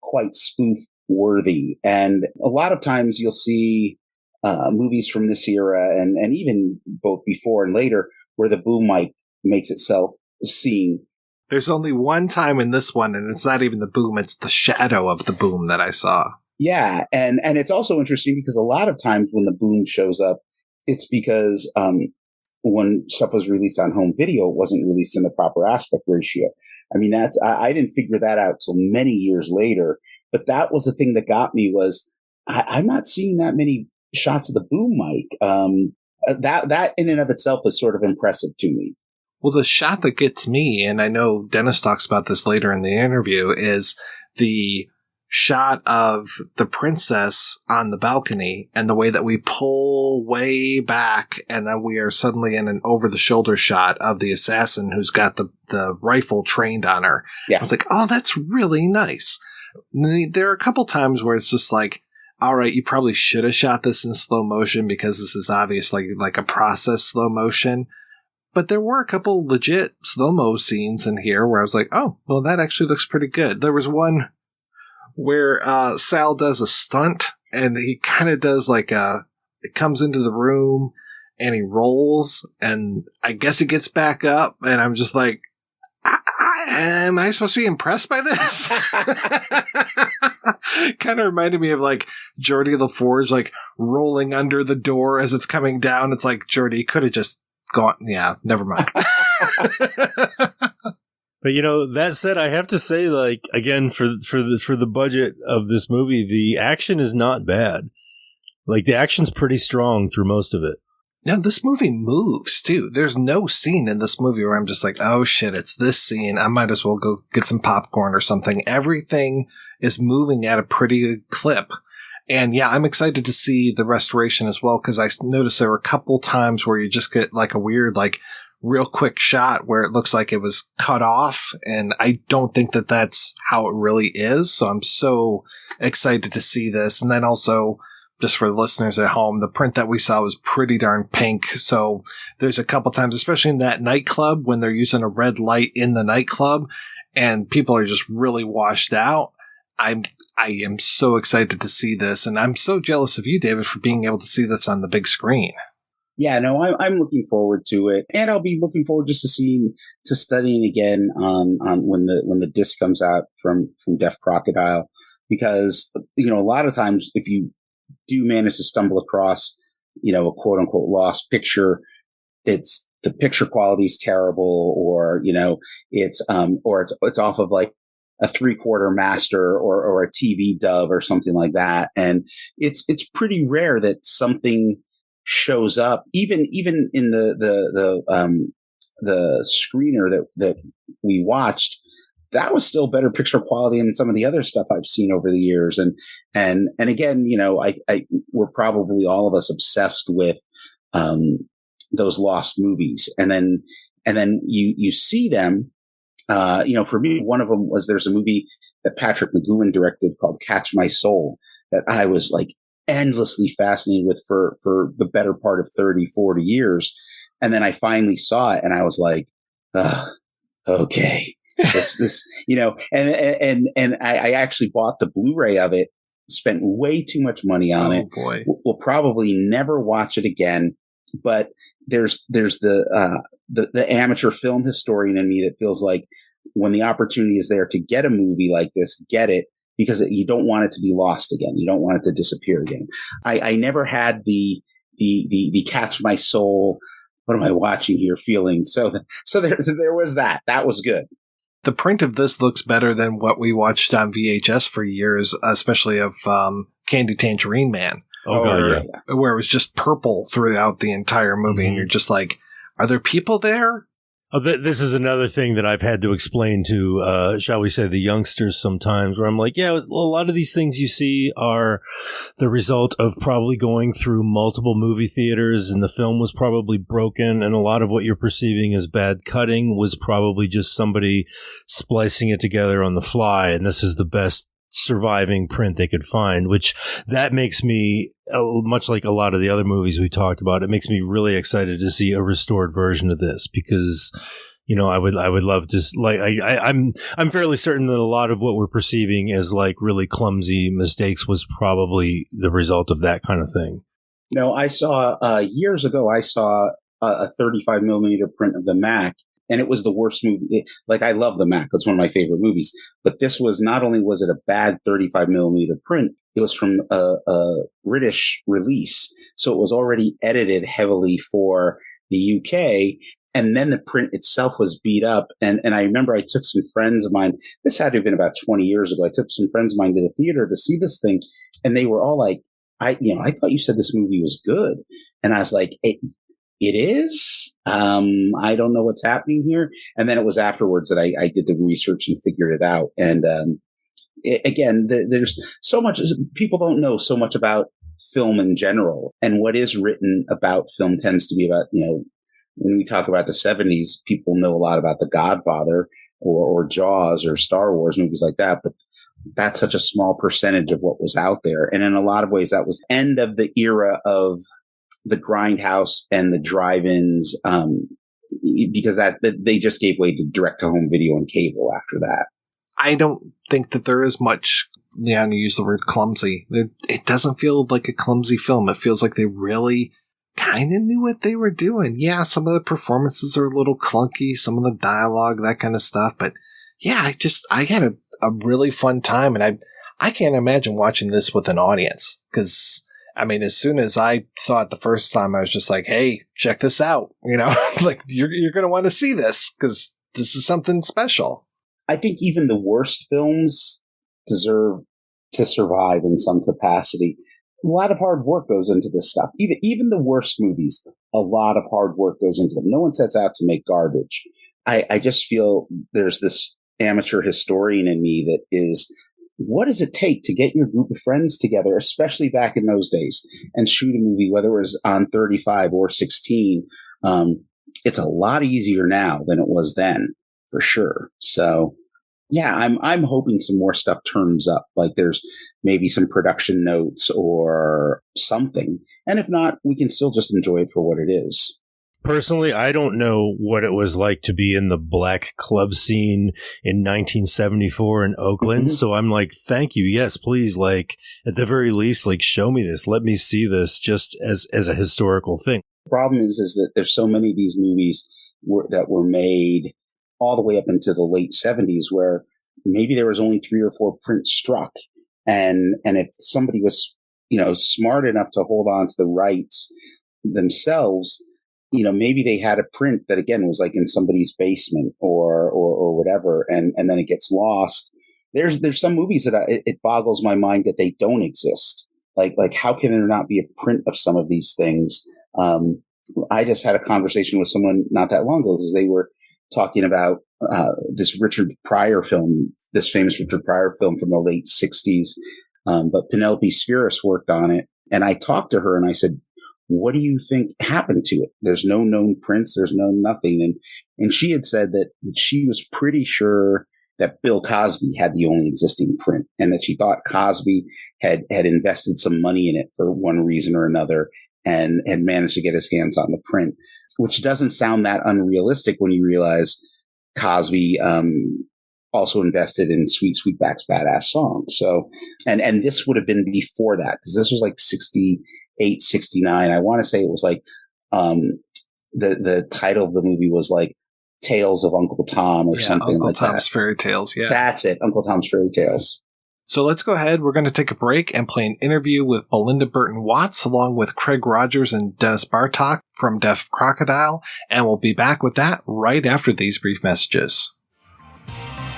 quite spoof worthy. And a lot of times you'll see movies from this era and even both before and later where the boom mic makes itself seen. There's only one time in this one, and it's not even the boom, it's the shadow of the boom that I saw. Yeah, and it's also interesting because a lot of times when the boom shows up, it's because when stuff was released on home video, it wasn't released in the proper aspect ratio. I mean, I didn't figure that out till many years later, but that was the thing that got me was I'm not seeing that many shots of the boom mic. That in and of itself is sort of impressive to me. Well, the shot that gets me, and I know Dennis talks about this later in the interview, is the shot of the princess on the balcony and the way that we pull way back and then we are suddenly in an over-the-shoulder shot of the assassin who's got the rifle trained on her. Yeah. I was like, oh, that's really nice. There are a couple times where it's just like, all right, you probably should have shot this in slow motion because this is obviously like a process slow motion. But there were a couple legit slow-mo scenes in here where I was like, oh, well, that actually looks pretty good. There was one where Sal does a stunt, and he kind of does like it comes into the room, and he rolls, and I guess it gets back up, and I'm just like, am I supposed to be impressed by this? Kind of reminded me of like Geordie LaForge, like rolling under the door as it's coming down. It's like, Geordie could have just gone. Yeah, never mind. But that said, I have to say, like, again, for the budget of this movie, the action is not bad. Like, the action's pretty strong through most of it. No, this movie moves too. There's no scene in this movie where I'm just like, oh shit, it's this scene. I might as well go get some popcorn or something. Everything is moving at a pretty good clip. And yeah, I'm excited to see the restoration as well, because I noticed there were a couple times where you just get like a weird, like real quick shot where it looks like it was cut off. And I don't think that that's how it really is. So I'm so excited to see this. And then also, just for the listeners at home, the print that we saw was pretty darn pink. So there's a couple times, especially in that nightclub, when they're using a red light in the nightclub and people are just really washed out. I am so excited to see this, and I'm so jealous of you, David, for being able to see this on the big screen. Yeah, no, I'm looking forward to it, and I'll be looking forward just to studying again on when the disc comes out from Deaf Crocodile, because a lot of times if you do manage to stumble across a quote unquote lost picture, it's the picture quality is terrible, or it's off of like a 3/4 master or a TV dub or something like that. And it's pretty rare that something shows up, even in the screener that we watched, that was still better picture quality than some of the other stuff I've seen over the years. And again, we're probably all of us obsessed with, those lost movies. And then you see them. For me, one of them was, there's a movie that Patrick McGowan directed called Catch My Soul that I was like endlessly fascinated with for the better part of 30, 40 years. And then I finally saw it and I was like, okay, and I actually bought the Blu-ray of it, spent way too much money on it. Oh boy. We'll probably never watch it again, but there's the amateur film historian in me that feels like when the opportunity is there to get a movie like this, get it, because you don't want it to be lost again. You don't want it to disappear again. I never had the Catch My Soul, what am I watching here feeling. So there was that. That was good. The print of this looks better than what we watched on VHS for years, especially of Candy Tangerine Man. Oh, God, yeah. Where it was just purple throughout the entire movie, and you're just like, are there people there? Oh, this is another thing that I've had to explain to, shall we say, the youngsters sometimes, where I'm like, yeah, well, a lot of these things you see are the result of probably going through multiple movie theaters, and the film was probably broken, and a lot of what you're perceiving as bad cutting was probably just somebody splicing it together on the fly, and this is the best surviving print they could find, which that makes me, much like a lot of the other movies we talked about, it makes me really excited to see a restored version of this, because I would love to, like, I'm fairly certain that a lot of what we're perceiving as like really clumsy mistakes was probably the result of that kind of thing. No, I saw years ago, I saw a 35 millimeter print of the Mac, and it was the worst movie. Like, I love the Mac. That's one of my favorite movies. But this was, not only was it a bad 35 millimeter print, it was from a British release. So it was already edited heavily for the UK. And then the print itself was beat up. And I remember I took some friends of mine. This had to have been about 20 years ago. I took some friends of mine to the theater to see this thing. And they were all like, I thought you said this movie was good. And I was like, it is. I don't know what's happening here. And then it was afterwards that I did the research and figured it out. And again, there's so much, people don't know so much about film in general. And what is written about film tends to be about, when we talk about the 70s, people know a lot about The Godfather or Jaws or Star Wars, movies like that. But that's such a small percentage of what was out there. And in a lot of ways, that was the end of the era of the grindhouse and the drive-ins, because that they just gave way to direct-to-home video and cable after that. I don't think that there is much. Leon, you use the word clumsy. It doesn't feel like a clumsy film. It feels like they really kind of knew what they were doing. Yeah, some of the performances are a little clunky, some of the dialogue, that kind of stuff. But yeah, I had a really fun time, and I can't imagine watching this with an audience, because I mean, as soon as I saw it the first time, I was just like, hey, check this out. Like, you're going to want to see this, because this is something special. I think even the worst films deserve to survive in some capacity. A lot of hard work goes into this stuff. Even the worst movies, a lot of hard work goes into them. No one sets out to make garbage. I just feel there's this amateur historian in me that is, what does it take to get your group of friends together, especially back in those days, and shoot a movie, whether it was on 35 or 16? It's a lot easier now than it was then, for sure. So, yeah, I'm hoping some more stuff turns up. Like, there's maybe some production notes or something. And if not, we can still just enjoy it for what it is. Personally, I don't know what it was like to be in the black club scene in 1974 in Oakland. Mm-hmm. So I'm like, thank you. Yes, please. Like, at the very least, like, show me this. Let me see this just as a historical thing. The problem is that there's so many of these movies that were made all the way up into the late 70s, where maybe there was only 3 or 4 prints struck. And if somebody was, smart enough to hold on to the rights themselves, maybe they had a print that, again, was like in somebody's basement or whatever, and then it gets lost. There's some movies that it boggles my mind that they don't exist. Like how can there not be a print of some of these things? I just had a conversation with someone not that long ago, because they were talking about this Richard Pryor film, this famous Richard Pryor film from the late 60s. But Penelope Spheris worked on it. And I talked to her and I said, what do you think happened to it? There's no known prints. There's no nothing. And she had said that she was pretty sure that Bill Cosby had the only existing print, and that she thought Cosby had invested some money in it for one reason or another and had managed to get his hands on the print, which doesn't sound that unrealistic when you realize Cosby also invested in Sweet Sweetback's Badass Song. So, and this would have been before that, because this was like 68, 69. I want to say it was like, the title of the movie was like Tales of Uncle Tom or something Uncle like that. Uncle Tom's Fairy Tales. Yeah. That's it. Uncle Tom's Fairy Tales. So let's go ahead. We're going to take a break and play an interview with Belinda Burton Watts, along with Craig Rogers and Dennis Bartok from Deaf Crocodile. And we'll be back with that right after these brief messages.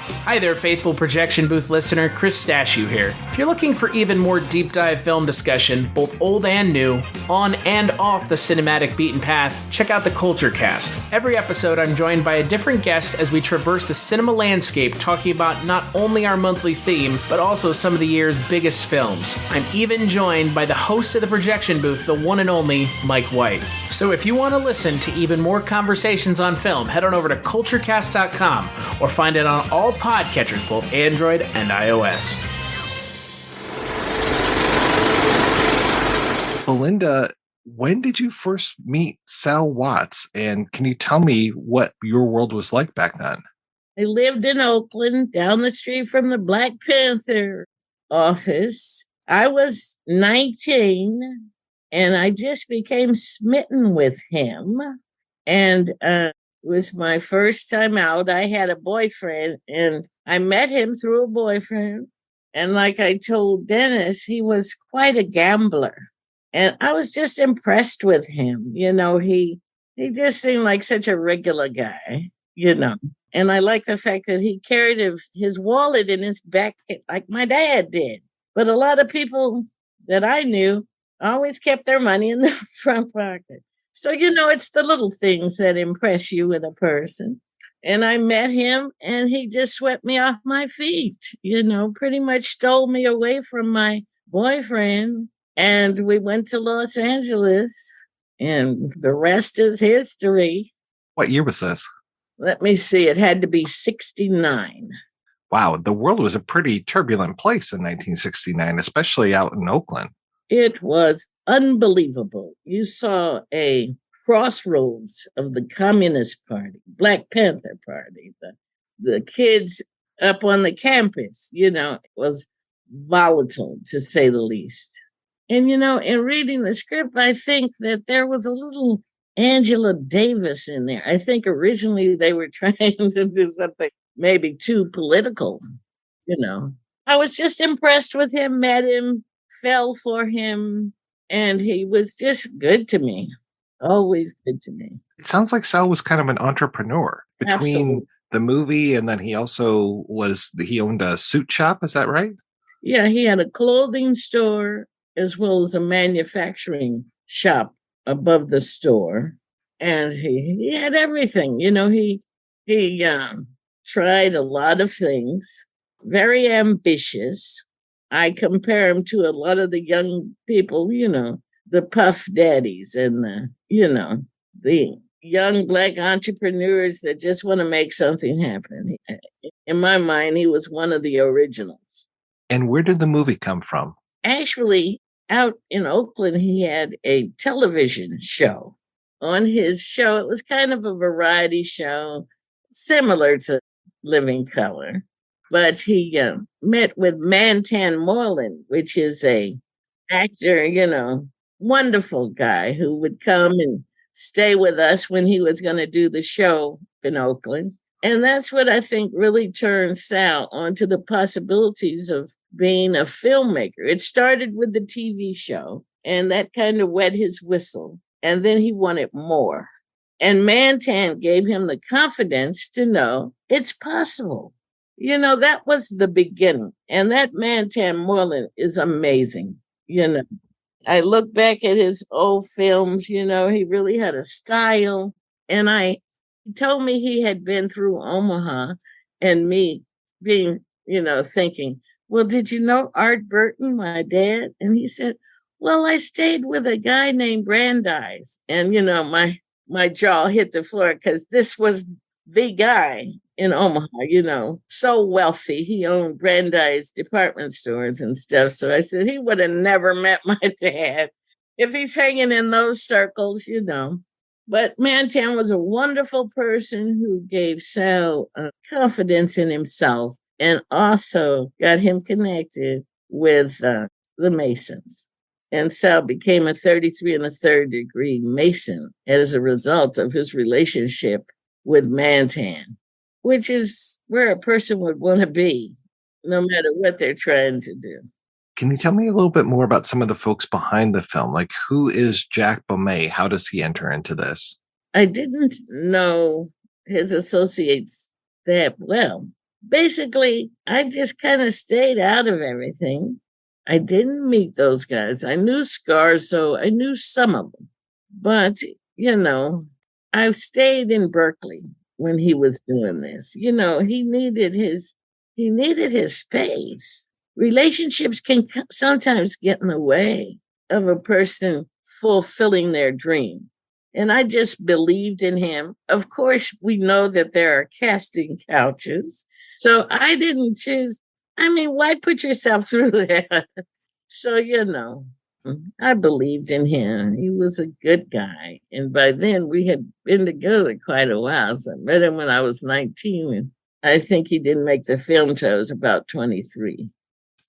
Hi there, faithful Projection Booth listener, Chris Stashew here. If you're looking for even more deep dive film discussion, both old and new, on and off the cinematic beaten path, check out the Culture Cast. Every episode, I'm joined by a different guest as we traverse the cinema landscape, talking about not only our monthly theme, but also some of the year's biggest films. I'm even joined by the host of the Projection Booth, the one and only Mike White. So if you want to listen to even more conversations on film, head on over to culturecast.com or find it on all podcatchers, both Android and iOS. Belinda, when did you first meet Sal Watts? And can you tell me what your world was like back then? I lived in Oakland, down the street from the Black Panther office. I was 19, and I just became smitten with him. And it was my first time out. I had a boyfriend, and I met him through a boyfriend. And like I told Dennis, he was quite a gambler. And I was just impressed with him. You know, he just seemed like such a regular guy, you know. And I like the fact that he carried his wallet in his back like my dad did. But a lot of people that I knew always kept their money in the front pocket. So, you know, it's the little things that impress you with a person. And I met him, and he just swept me off my feet, you know, pretty much stole me away from my boyfriend. And we went to Los Angeles, and the rest is history. What year was this? Let me see. It had to be 69. Wow, the world was a pretty turbulent place in 1969, especially out in Oakland. It was unbelievable. You saw a crossroads of the Communist Party, Black Panther Party, the kids up on the campus, you know, it was volatile, to say the least. And, you know, in reading the script, I think that there was a little Angela Davis in there. I think originally they were trying to do something maybe too political, you know. I was just impressed with him, met him, fell for him, and he was just good to me. Always good to me. It sounds like Sal was kind of an entrepreneur between Absolutely. the movie, and then he also he owned a suit shop. Is that right? Yeah, he had a clothing store as well as a manufacturing shop above the store. And he had everything. You know, he tried a lot of things, very ambitious. I compare him to a lot of the young people, you know, the Puff Daddies and the young Black entrepreneurs that just want to make something happen. In my mind, he was one of the originals. And where did the movie come from? Actually, out in Oakland, he had a television show. On his show, it was kind of a variety show, similar to Living Color. But he met with Mantan Moreland, which is a actor, you know, wonderful guy who would come and stay with us when he was going to do the show in Oakland. And that's what I think really turned Sal onto the possibilities of being a filmmaker. It started with the TV show, and that kind of wet his whistle. And then he wanted more. And Mantan gave him the confidence to know it's possible. You know, that was the beginning. And that Mantan Moreland is amazing. You know, I look back at his old films, you know, he really had a style. And he told me he had been through Omaha, and me being, you know, thinking, well, did you know Art Burton, my dad? And he said, well, I stayed with a guy named Brandeis. And, you know, my jaw hit the floor because this was the guy in Omaha, you know, so wealthy. He owned Brandeis department stores and stuff. So I said, he would have never met my dad if he's hanging in those circles, you know. But Mantan was a wonderful person who gave Sal confidence in himself and also got him connected with the Masons. And Sal became a 33 and a third degree Mason as a result of his relationship with Mantan, which is where a person would want to be, no matter what they're trying to do. Can you tell me a little bit more about some of the folks behind the film? Like, who is Jack Bomey? How does he enter into this? I didn't know his associates that well. basically, I just kind of stayed out of everything. I didn't meet those guys. I knew Scarso. I knew some of them. But, I stayed in Berkeley when he was doing this. He needed his space. Relationships can sometimes get in the way of a person fulfilling their dream. And I just believed in him. Of course, we know that there are casting couches. So I didn't choose. I mean, why put yourself through that? So, I believed in him. He was a good guy. And by then we had been together quite a while. So I met him when I was 19. And I think he didn't make the film till I was about 23.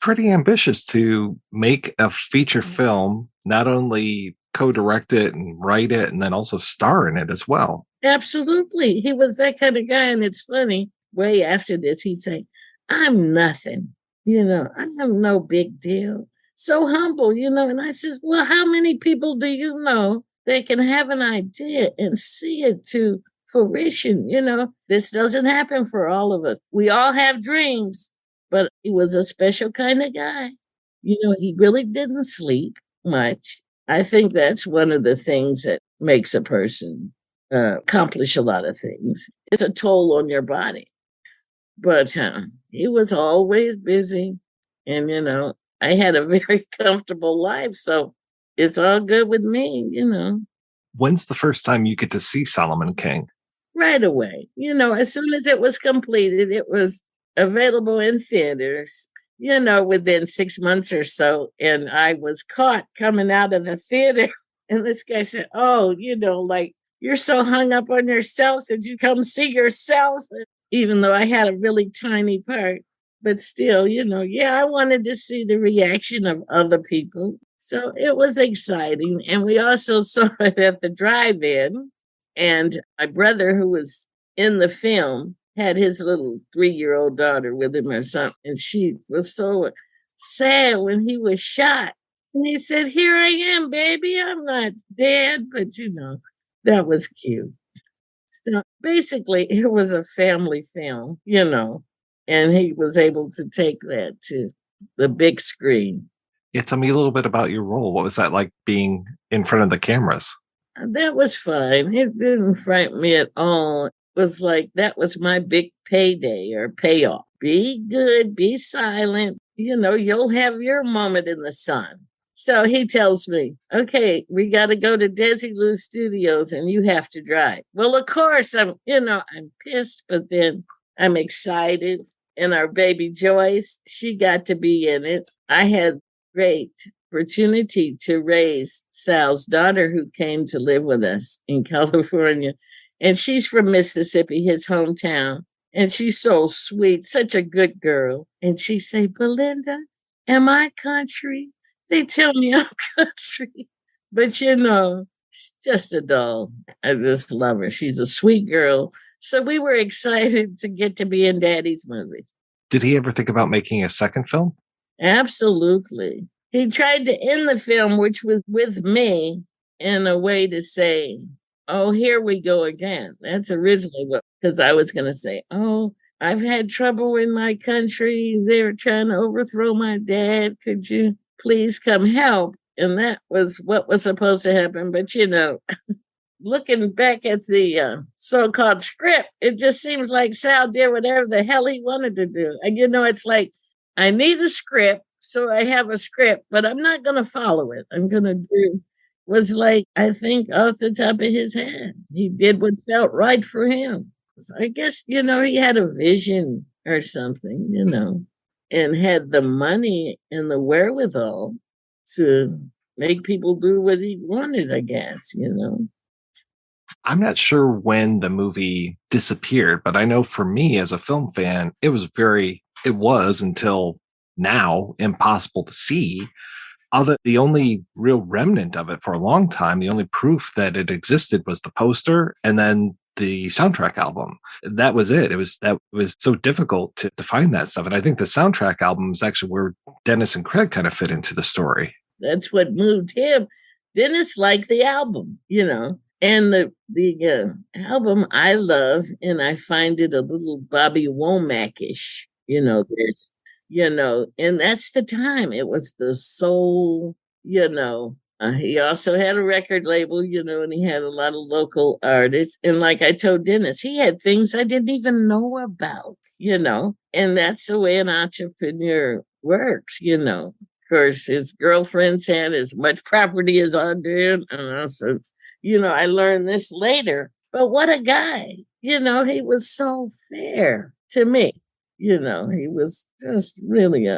Pretty ambitious to make a feature film, not only co-direct it and write it, and then also star in it as well. Absolutely. He was that kind of guy. And it's funny, way after this, he'd say, I'm nothing. I'm no big deal. So humble, and I says, well, how many people do you know that can have an idea and see it to fruition? This doesn't happen for all of us. We all have dreams, but he was a special kind of guy. He really didn't sleep much. I think that's one of the things that makes a person accomplish a lot of things. It's a toll on your body. But he was always busy. And, I had a very comfortable life. So it's all good with me, When's the first time you get to see Solomon King? Right away. As soon as it was completed, it was available in theaters, within 6 months or so. And I was caught coming out of the theater. And this guy said, oh, you're so hung up on yourself that you come see yourself. Even though I had a really tiny part. But still, I wanted to see the reaction of other people. So it was exciting. And we also saw it at the drive-in. And my brother, who was in the film, had his little 3-year-old daughter with him or something. And she was so sad when he was shot. And he said, here I am, baby. I'm not dead. But, that was cute. So basically, it was a family film, and he was able to take that to the big screen. Yeah, tell me a little bit about your role. What was that like being in front of the cameras? That was fine. It didn't frighten me at all. It was like that was my big payday or payoff. Be good, be silent. You'll have your moment in the sun. So he tells me, okay, we got to go to Desilu Studios and you have to drive. Well, of course, I'm pissed, but then I'm excited. And our baby Joyce, she got to be in it. I had great opportunity to raise Sal's daughter who came to live with us in California. And she's from Mississippi, his hometown. And she's so sweet, such a good girl. And she say, Belinda, am I country? They tell me I'm country, but she's just a doll. I just love her. She's a sweet girl. So we were excited to get to be in Daddy's movie. Did he ever think about making a second film? Absolutely. He tried to end the film, which was with me, in a way to say, oh, here we go again. That's originally because I was going to say, oh, I've had trouble in my country. They're trying to overthrow my dad. Could you please come help? And that was what was supposed to happen. But, looking back at the so-called script, it just seems like Sal did whatever the hell he wanted to do. And, it's like, I need a script, so I have a script, but I'm not going to follow it. I'm going to do, was like, I think off the top of his head. He did what felt right for him. So I guess, he had a vision or something, and had the money and the wherewithal to make people do what he wanted, I guess, I'm not sure when the movie disappeared, but I know for me as a film fan, it was until now impossible to see. The only real remnant of it for a long time, the only proof that it existed was the poster and then the soundtrack album. That was it. It was so difficult to find that stuff. And I think the soundtrack album is actually where Dennis and Craig kind of fit into the story. That's what moved him. Dennis liked the album, And the album I love, and I find it a little Bobby Womack-ish, and that's the time. It was the soul, he also had a record label, and he had a lot of local artists. And like I told Dennis, he had things I didn't even know about, and that's the way an entrepreneur works, Of course, his girlfriends had as much property as I did. So I learned this later, but what a guy, he was so fair to me. He was just really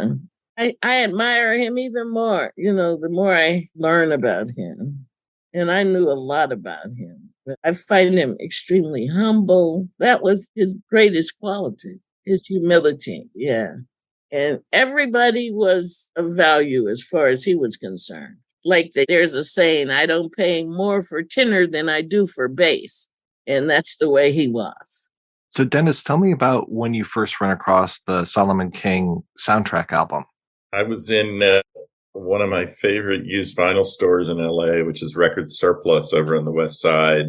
I admire him even more, the more I learn about him. And I knew a lot about him, but I find him extremely humble. That was his greatest quality, his humility. Yeah. And everybody was of value as far as he was concerned. Like there's a saying, I don't pay more for tenor than I do for bass. And that's the way he was. So, Dennis, tell me about when you first ran across the Solomon King soundtrack album. I was in one of my favorite used vinyl stores in LA, which is Record Surplus over on the West Side.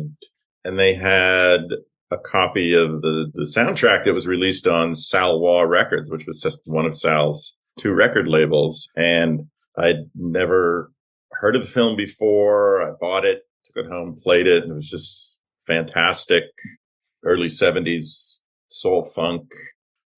And they had a copy of the soundtrack that was released on Sal Watts Records, which was just one of Sal's 2 record labels. And I'd never heard of the film before. I bought it, took it home, played it, and it was just fantastic. Early 70s soul funk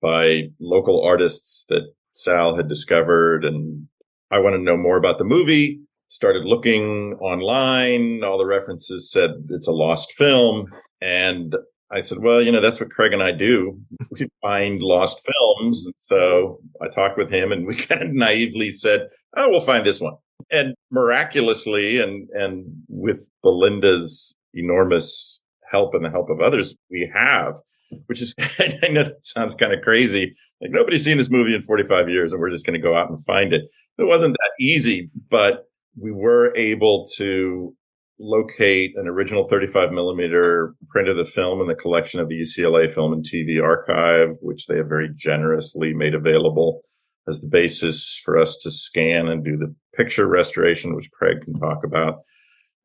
by local artists that Sal had discovered. And I wanted to know more about the movie, started looking online. All the references said it's a lost film. And I said, well, that's what Craig and I do. We find lost films. And so I talked with him and we kind of naively said, oh, we'll find this one. And miraculously, and with Belinda's enormous help and the help of others, we have, which is, I know it sounds kind of crazy. Like nobody's seen this movie in 45 years and we're just going to go out and find it. It wasn't that easy, but we were able to locate an original 35 millimeter print of the film in the collection of the UCLA Film and TV Archive, which they have very generously made available as the basis for us to scan and do the picture restoration, which Craig can talk about.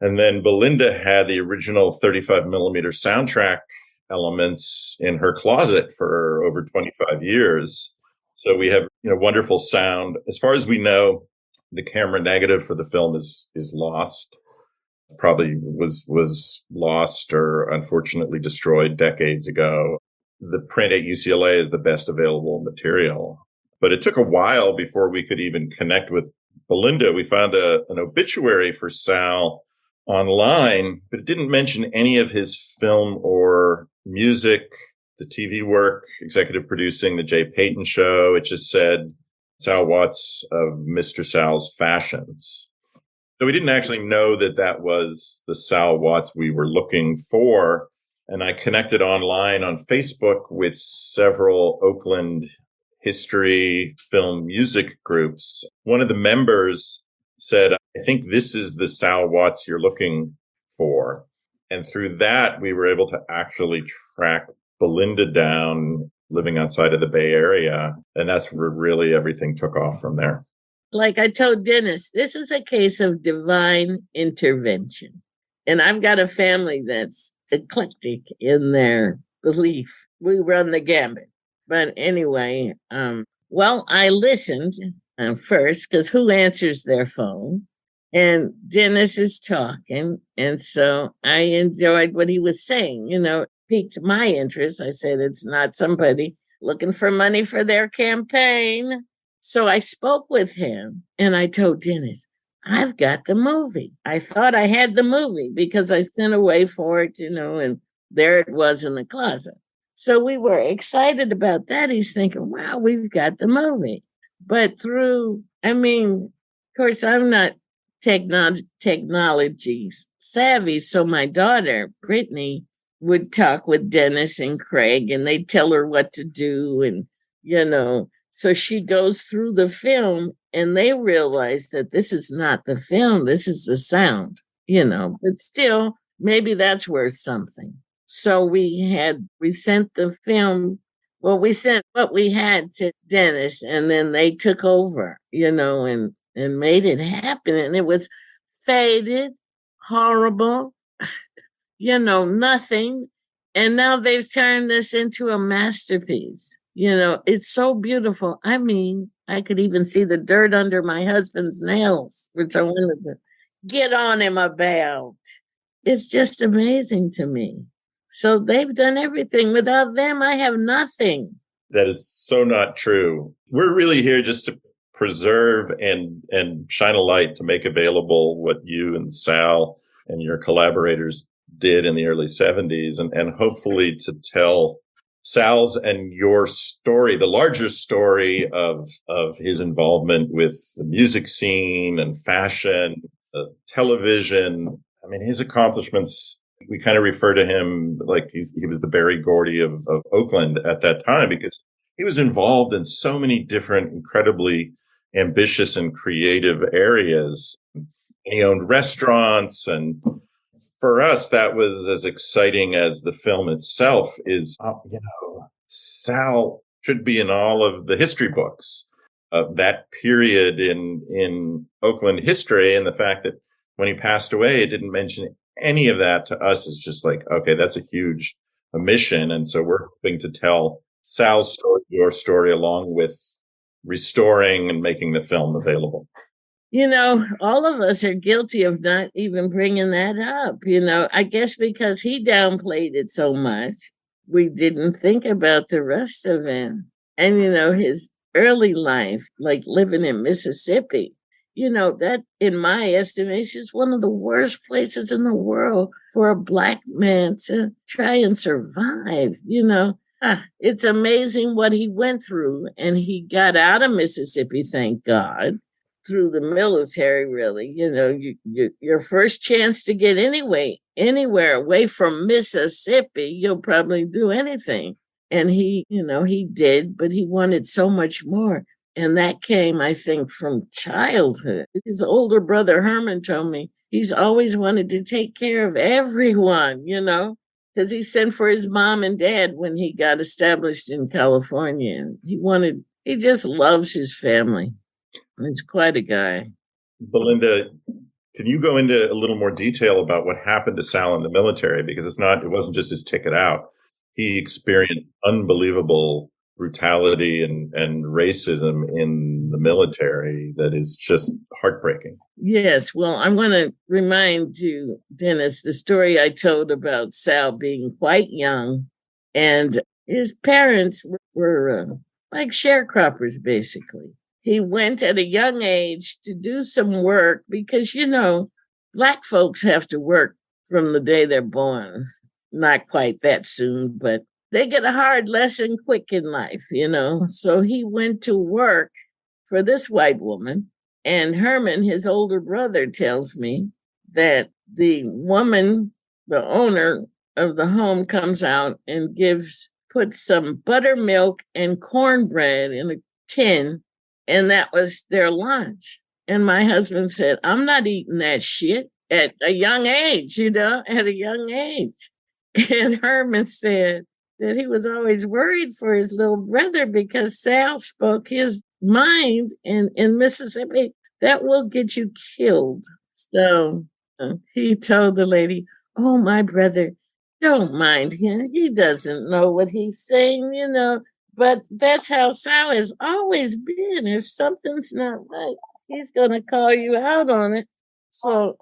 And then Belinda had the original 35 millimeter soundtrack elements in her closet for over 25 years. So we have, wonderful sound. As far as we know, the camera negative for the film is lost. Probably was lost or unfortunately destroyed decades ago. The print at UCLA is the best available material. But it took a while before we could even connect with Belinda. We found an obituary for Sal online, but it didn't mention any of his film or music, the TV work, executive producing the Jay Payton Show. It just said Sal Watts of Mr. Sal's Fashions. So we didn't actually know that was the Sal Watts we were looking for. And I connected online on Facebook with several Oakland history, film, music groups. One of the members said, I think this is the Sal Watts you're looking for. And through that, we were able to actually track Belinda down, living outside of the Bay Area. And that's where really everything took off from there. Like I told Dennis, this is a case of divine intervention. And I've got a family that's eclectic in their belief. We run the gambit. But anyway, I listened first, because who answers their phone? And Dennis is talking. And so I enjoyed what he was saying, piqued my interest. I said, it's not somebody looking for money for their campaign. So I spoke with him and I told Dennis, I've got the movie. I thought I had the movie because I sent away for it, and there it was in the closet. So we were excited about that. He's thinking, wow, we've got the movie. But of course, I'm not technology savvy. So my daughter, Brittany, would talk with Dennis and Craig and they'd tell her what to do. And, so she goes through the film and they realize that this is not the film. This is the sound, but still, maybe that's worth something. So we sent the film. Well, we sent what we had to Dennis and then they took over, and made it happen. And it was faded, horrible. nothing. And now they've turned this into a masterpiece. It's so beautiful. I mean, I could even see the dirt under my husband's nails, which I wanted to get on him about. It's just amazing to me. So they've done everything. Without them, I have nothing. That is so not true. We're really here just to preserve and shine a light to make available what you and Sal and your collaborators did in the early 70s, and hopefully to tell Sal's and your story, the larger story of his involvement with the music scene and fashion, television. I mean, his accomplishments, we kind of refer to him like he was the Berry Gordy of Oakland at that time, because he was involved in so many different, incredibly ambitious and creative areas. He owned restaurants, and for us, that was as exciting as the film itself is. Sal should be in all of the history books of that period in Oakland history. And the fact that when he passed away, it didn't mention any of that to us is just like, okay, that's a huge omission. And so we're hoping to tell Sal's story, your story, along with restoring and making the film available. All of us are guilty of not even bringing that up, I guess because he downplayed it so much, we didn't think about the rest of it. And, his early life, like living in Mississippi, that, in my estimation, is one of the worst places in the world for a Black man to try and survive, It's amazing what he went through, and he got out of Mississippi, thank God, through the military, really. Your first chance to get anywhere away from Mississippi, you'll probably do anything. And he did, but he wanted so much more. And that came, I think, from childhood. His older brother, Herman, told me he's always wanted to take care of everyone, because he sent for his mom and dad when he got established in California. He just loves his family. He's quite a guy. Belinda, can you go into a little more detail about what happened to Sal in the military? Because it wasn't just his ticket out. He experienced unbelievable brutality and racism in the military that is just heartbreaking. Yes. Well, I want to remind you, Dennis, the story I told about Sal being quite young, and his parents were like sharecroppers, basically. He went at a young age to do some work because, Black folks have to work from the day they're born. Not quite that soon, but they get a hard lesson quick in life, So he went to work for this white woman. And Herman, his older brother, tells me that the woman, the owner of the home, comes out and puts some buttermilk and cornbread in a tin. And that was their lunch. And my husband said, I'm not eating that shit at a young age, at a young age. And Herman said that he was always worried for his little brother because Sal spoke his mind in Mississippi. That will get you killed. So he told the lady, oh, my brother, don't mind him. He doesn't know what he's saying, But that's how Sal has always been. If something's not right, he's going to call you out on it. So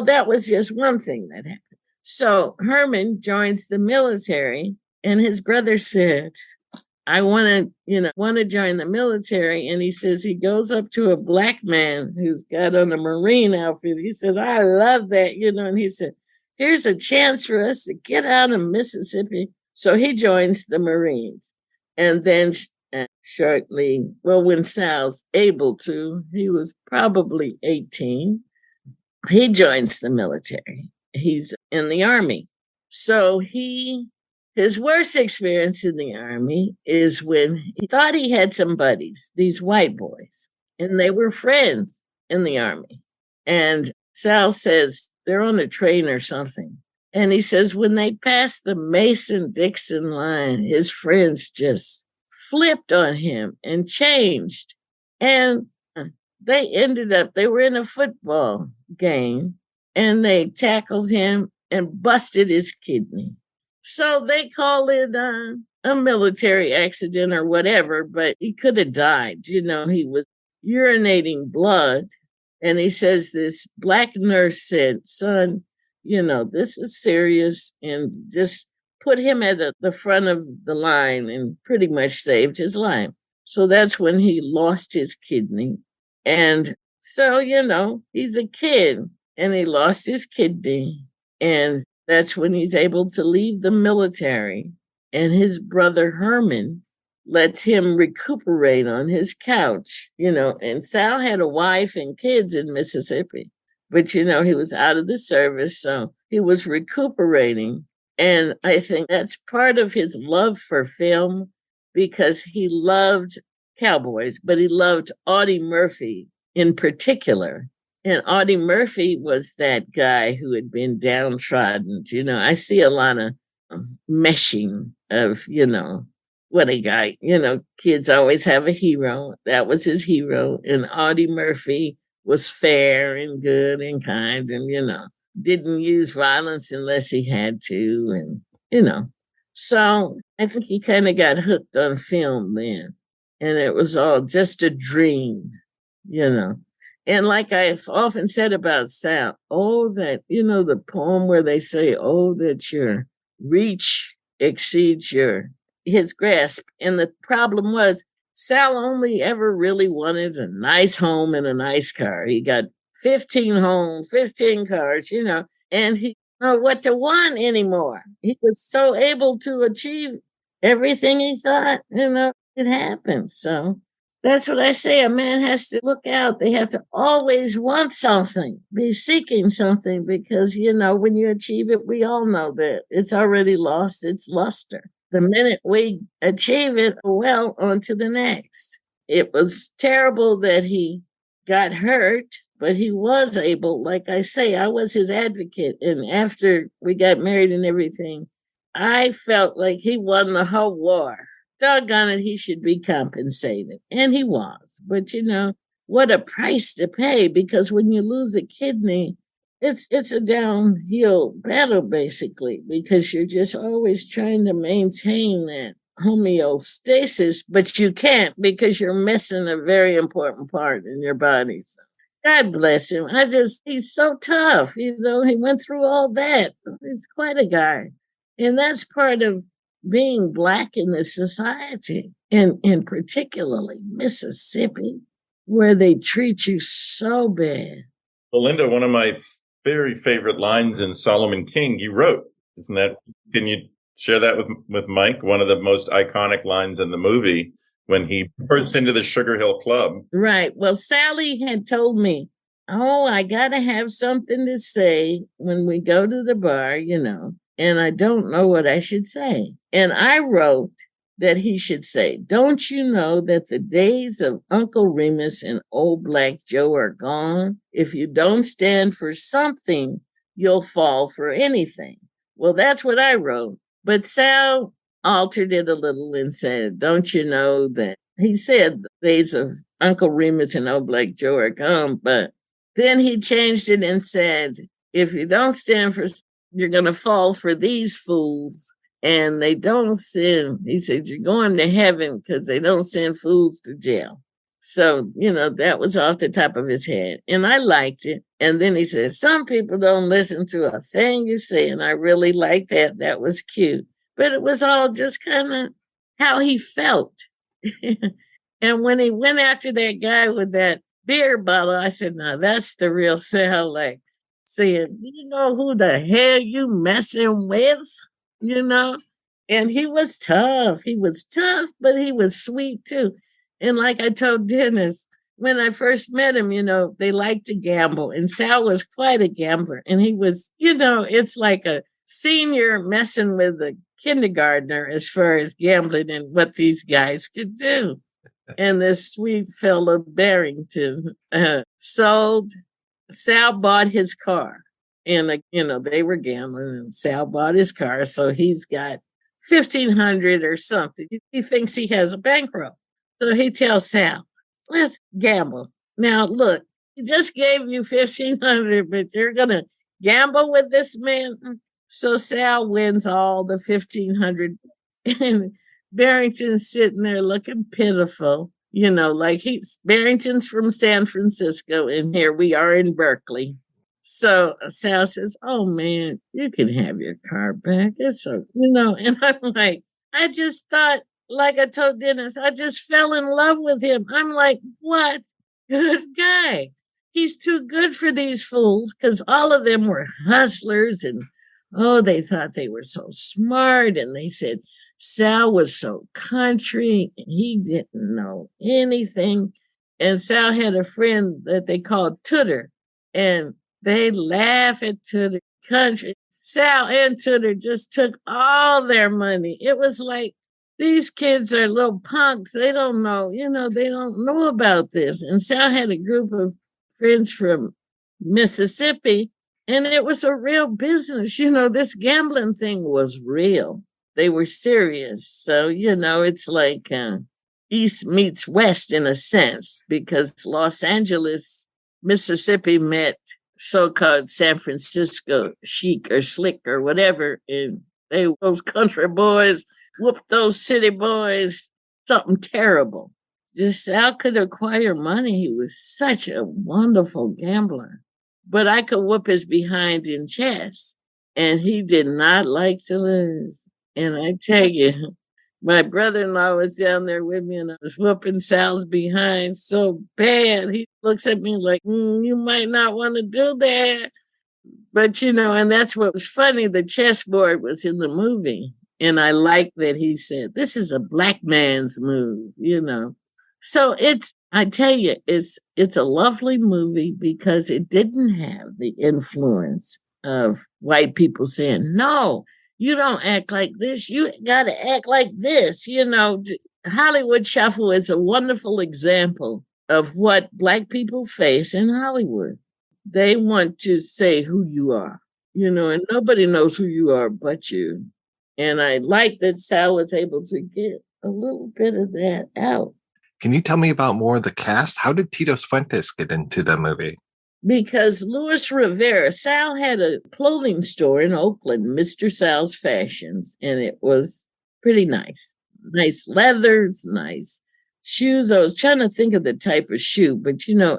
that was just one thing that happened. So Herman joins the military, and his brother said, I want to join the military. And he says he goes up to a Black man who's got on a Marine outfit. He said, I love that, and he said, here's a chance for us to get out of Mississippi. So he joins the Marines. And then shortly, when Sal's able to, he was probably 18, he joins the military. He's in the Army. So his worst experience in the Army is when he thought he had some buddies, these white boys, and they were friends in the Army. And Sal says they're on a train or something. And he says when they passed the Mason-Dixon line, his friends just flipped on him and changed. And they were in a football game, and they tackled him and busted his kidney. So they call it a military accident or whatever, but he could have died. He was urinating blood. And he says this black nurse said, son, this is serious, and just put him at the front of the line and pretty much saved his life. So that's when he lost his kidney. And so, he's a kid and he lost his kidney. And that's when he's able to leave the military. And his brother Herman lets him recuperate on his couch, and Sal had a wife and kids in Mississippi. But, he was out of the service, so he was recuperating. And I think that's part of his love for film, because he loved cowboys, but he loved Audie Murphy in particular. And Audie Murphy was that guy who had been downtrodden. I see a lot of meshing of, what a guy, kids always have a hero. That was his hero. And Audie Murphy was fair and good and kind and, didn't use violence unless he had to. And, so I think he kind of got hooked on film then. And it was all just a dream, And like I've often said about Sal, that, the poem where they say, that your reach exceeds his grasp. And the problem was Sal only ever really wanted a nice home and a nice car. He got 15 homes, 15 cars, and he didn't know what to want anymore. He was so able to achieve everything he thought, it happened. So that's what I say. A man has to look out. They have to always want something, be seeking something, because, when you achieve it, we all know that it's already lost its luster. The minute we achieve it, well, on to the next. It was terrible that he got hurt, but he was able, like I say, I was his advocate. And after we got married and everything, I felt like he won the whole war. Doggone it, he should be compensated. And he was. But, what a price to pay, because when you lose a kidney, it's a downhill battle, basically, because you're just always trying to maintain that homeostasis, but you can't because you're missing a very important part in your body. So God bless him. He's so tough. He went through all that. He's quite a guy. And that's part of being Black in this society, and particularly Mississippi, where they treat you so bad. Well, Linda, one of my very favorite lines in Solomon King you wrote. Isn't that? Can you share that with Mike? One of the most iconic lines in the movie when he bursts into the Sugar Hill Club. Right. Well, Sally had told me, I got to have something to say when we go to the bar, and I don't know what I should say. And I wrote that he should say, don't you know that the days of Uncle Remus and Old Black Joe are gone? If you don't stand for something, you'll fall for anything. Well, that's what I wrote. But Sal altered it a little and said, don't you know that? He said the days of Uncle Remus and Old Black Joe are gone. But then he changed it and said, if you don't stand for, you're going to fall for these fools. And they don't send, he said, you're going to heaven because they don't send fools to jail. So, that was off the top of his head. And I liked it. And then he said, some people don't listen to a thing you say. And I really liked that. That was cute. But it was all just kind of how he felt. And when he went after that guy with that beer bottle, I said, no, that's the real Sal. Like, saying, you know who the hell you messing with? And he was tough. He was tough, but he was sweet too. And like I told Dennis, when I first met him, they liked to gamble. And Sal was quite a gambler. And he was, it's like a senior messing with a kindergartner as far as gambling and what these guys could do. And this sweet fellow Barrington Sal bought his car. And, they were gambling, and Sal bought his car. So he's got $1,500 or something. He thinks he has a bankroll. So he tells Sal, let's gamble. Now, look, he just gave you $1,500, but you're going to gamble with this man. So Sal wins all the 1,500, and Barrington's sitting there looking pitiful. Like Barrington's from San Francisco, and here we are in Berkeley. So Sal says, "Oh man, you can have your car back. It's and I'm like, I just thought, like I told Dennis, I just fell in love with him. I'm like, what good guy. He's too good for these fools, because all of them were hustlers, and they thought they were so smart, and they said Sal was so country and he didn't know anything. And Sal had a friend that they called Tutor, and they laugh at Tutor country. Sal and Tutor just took all their money. It was like, these kids are little punks. They don't know, they don't know about this. And Sal had a group of friends from Mississippi, and it was a real business. This gambling thing was real. They were serious. So, it's like East meets West in a sense, because Los Angeles, Mississippi met so-called San Francisco chic or slick or whatever. And those country boys whooped those city boys, something terrible. Just Sal could acquire money. He was such a wonderful gambler. But I could whoop his behind in chess, and he did not like to lose. And I tell you, my brother-in-law was down there with me, and I was whooping Sal's behind so bad. He looks at me like, you might not want to do that. But, and that's what was funny. The chessboard was in the movie. And I like that he said, this is a black man's move, So I tell you, it's a lovely movie because it didn't have the influence of white people saying, no, you don't act like this. You got to act like this. Hollywood Shuffle is a wonderful example of what black people face in Hollywood. They want to say who you are, and nobody knows who you are but you. And I like that Sal was able to get a little bit of that out. Can you tell me about more of the cast? How did Tito Fuentes get into the movie? Because Luis Rivera, Sal had a clothing store in Oakland, Mr. Sal's Fashions, and it was pretty nice. Nice leathers, nice shoes. I was trying to think of the type of shoe, but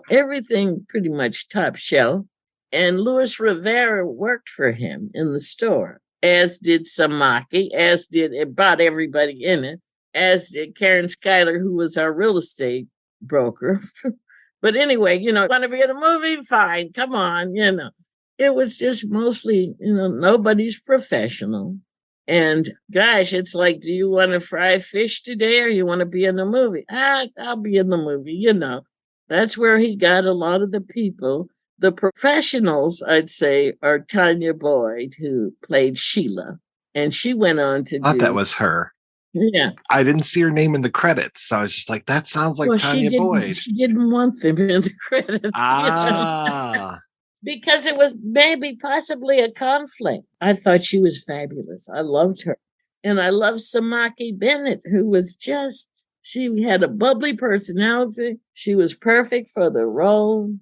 everything pretty much top shelf. And Luis Rivera worked for him in the store, as did Samaki, it brought everybody in it, as did Karen Schuyler, who was our real estate broker. But anyway, want to be in a movie? Fine, come on, It was just mostly, nobody's professional. And gosh, it's like, do you want to fry fish today, or you want to be in the movie? I'll be in the movie, That's where he got a lot of the people. The professionals, I'd say, are Tanya Boyd, who played Sheila. And she went on to I thought that was her. Yeah. I didn't see her name in the credits, so I was just like, that sounds like Tanya Boyd. She didn't want them in the credits. Because it was maybe possibly a conflict. I thought she was fabulous. I loved her. And I loved Samaki Bennett, who was she had a bubbly personality. She was perfect for the role.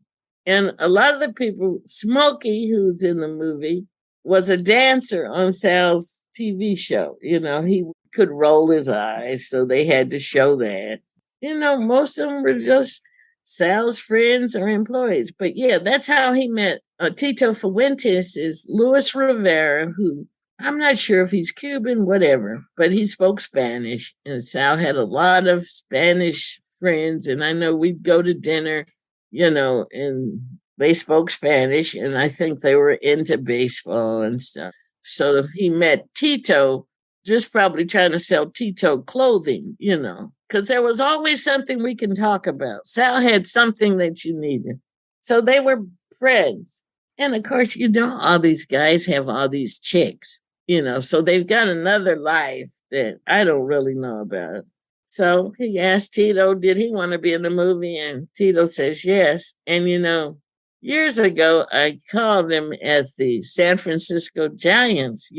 And a lot of the people, Smokey, who's in the movie, was a dancer on Sal's TV show. He could roll his eyes, so they had to show that. Most of them were just Sal's friends or employees. But yeah, that's how he met. Tito Fuentes is Luis Rivera, who I'm not sure if he's Cuban, whatever, but he spoke Spanish. And Sal had a lot of Spanish friends. And I know we'd go to dinner, and they spoke Spanish, and I think they were into baseball and stuff. So he met Tito, just probably trying to sell Tito clothing, because there was always something we can talk about. Sal had something that you needed. So they were friends. And of course, all these guys have all these chicks, so they've got another life that I don't really know about. So he asked Tito, did he want to be in the movie? And Tito says yes. And, years ago, I called him at the San Francisco Giants,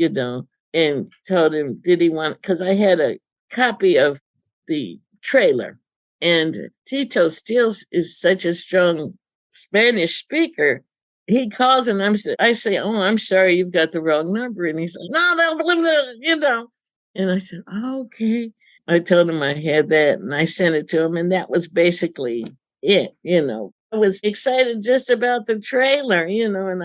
and told him, did he want, because I had a copy of the trailer. And Tito still is such a strong Spanish speaker. he calls and I say, "Oh, I'm sorry, you've got the wrong number." And he's like, "No, blah, blah, you know." And I said, oh, "Okay." I told him I had that and I sent it to him. And that was basically it, you know. I was excited just about the trailer, you know, and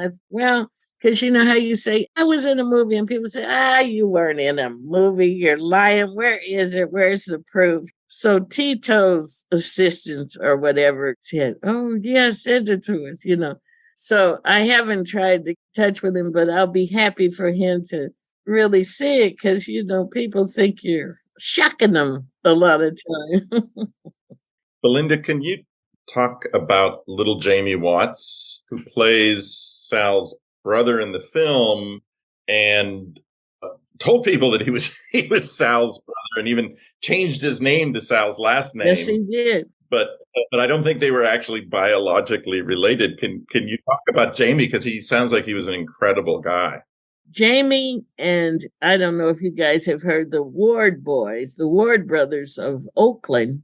because you know how you say, I was in a movie and people say, you weren't in a movie. You're lying. Where is it? Where's the proof? So Tito's assistant or whatever said, oh, yeah, send it to us, you know. So I haven't tried to touch with him, but I'll be happy for him to really see it because, you know, people think you're shocking them a lot of time. Belinda, can you talk about little Jamie Watts, who plays Sal's brother in the film, and told people that he was Sal's brother, and even changed his name to Sal's last name. Yes, he did. But I don't think they were actually biologically related. Can you talk about Jamie, because he sounds like he was an incredible guy? Jamie, and I don't know if you guys have heard the Ward boys, the Ward brothers of Oakland.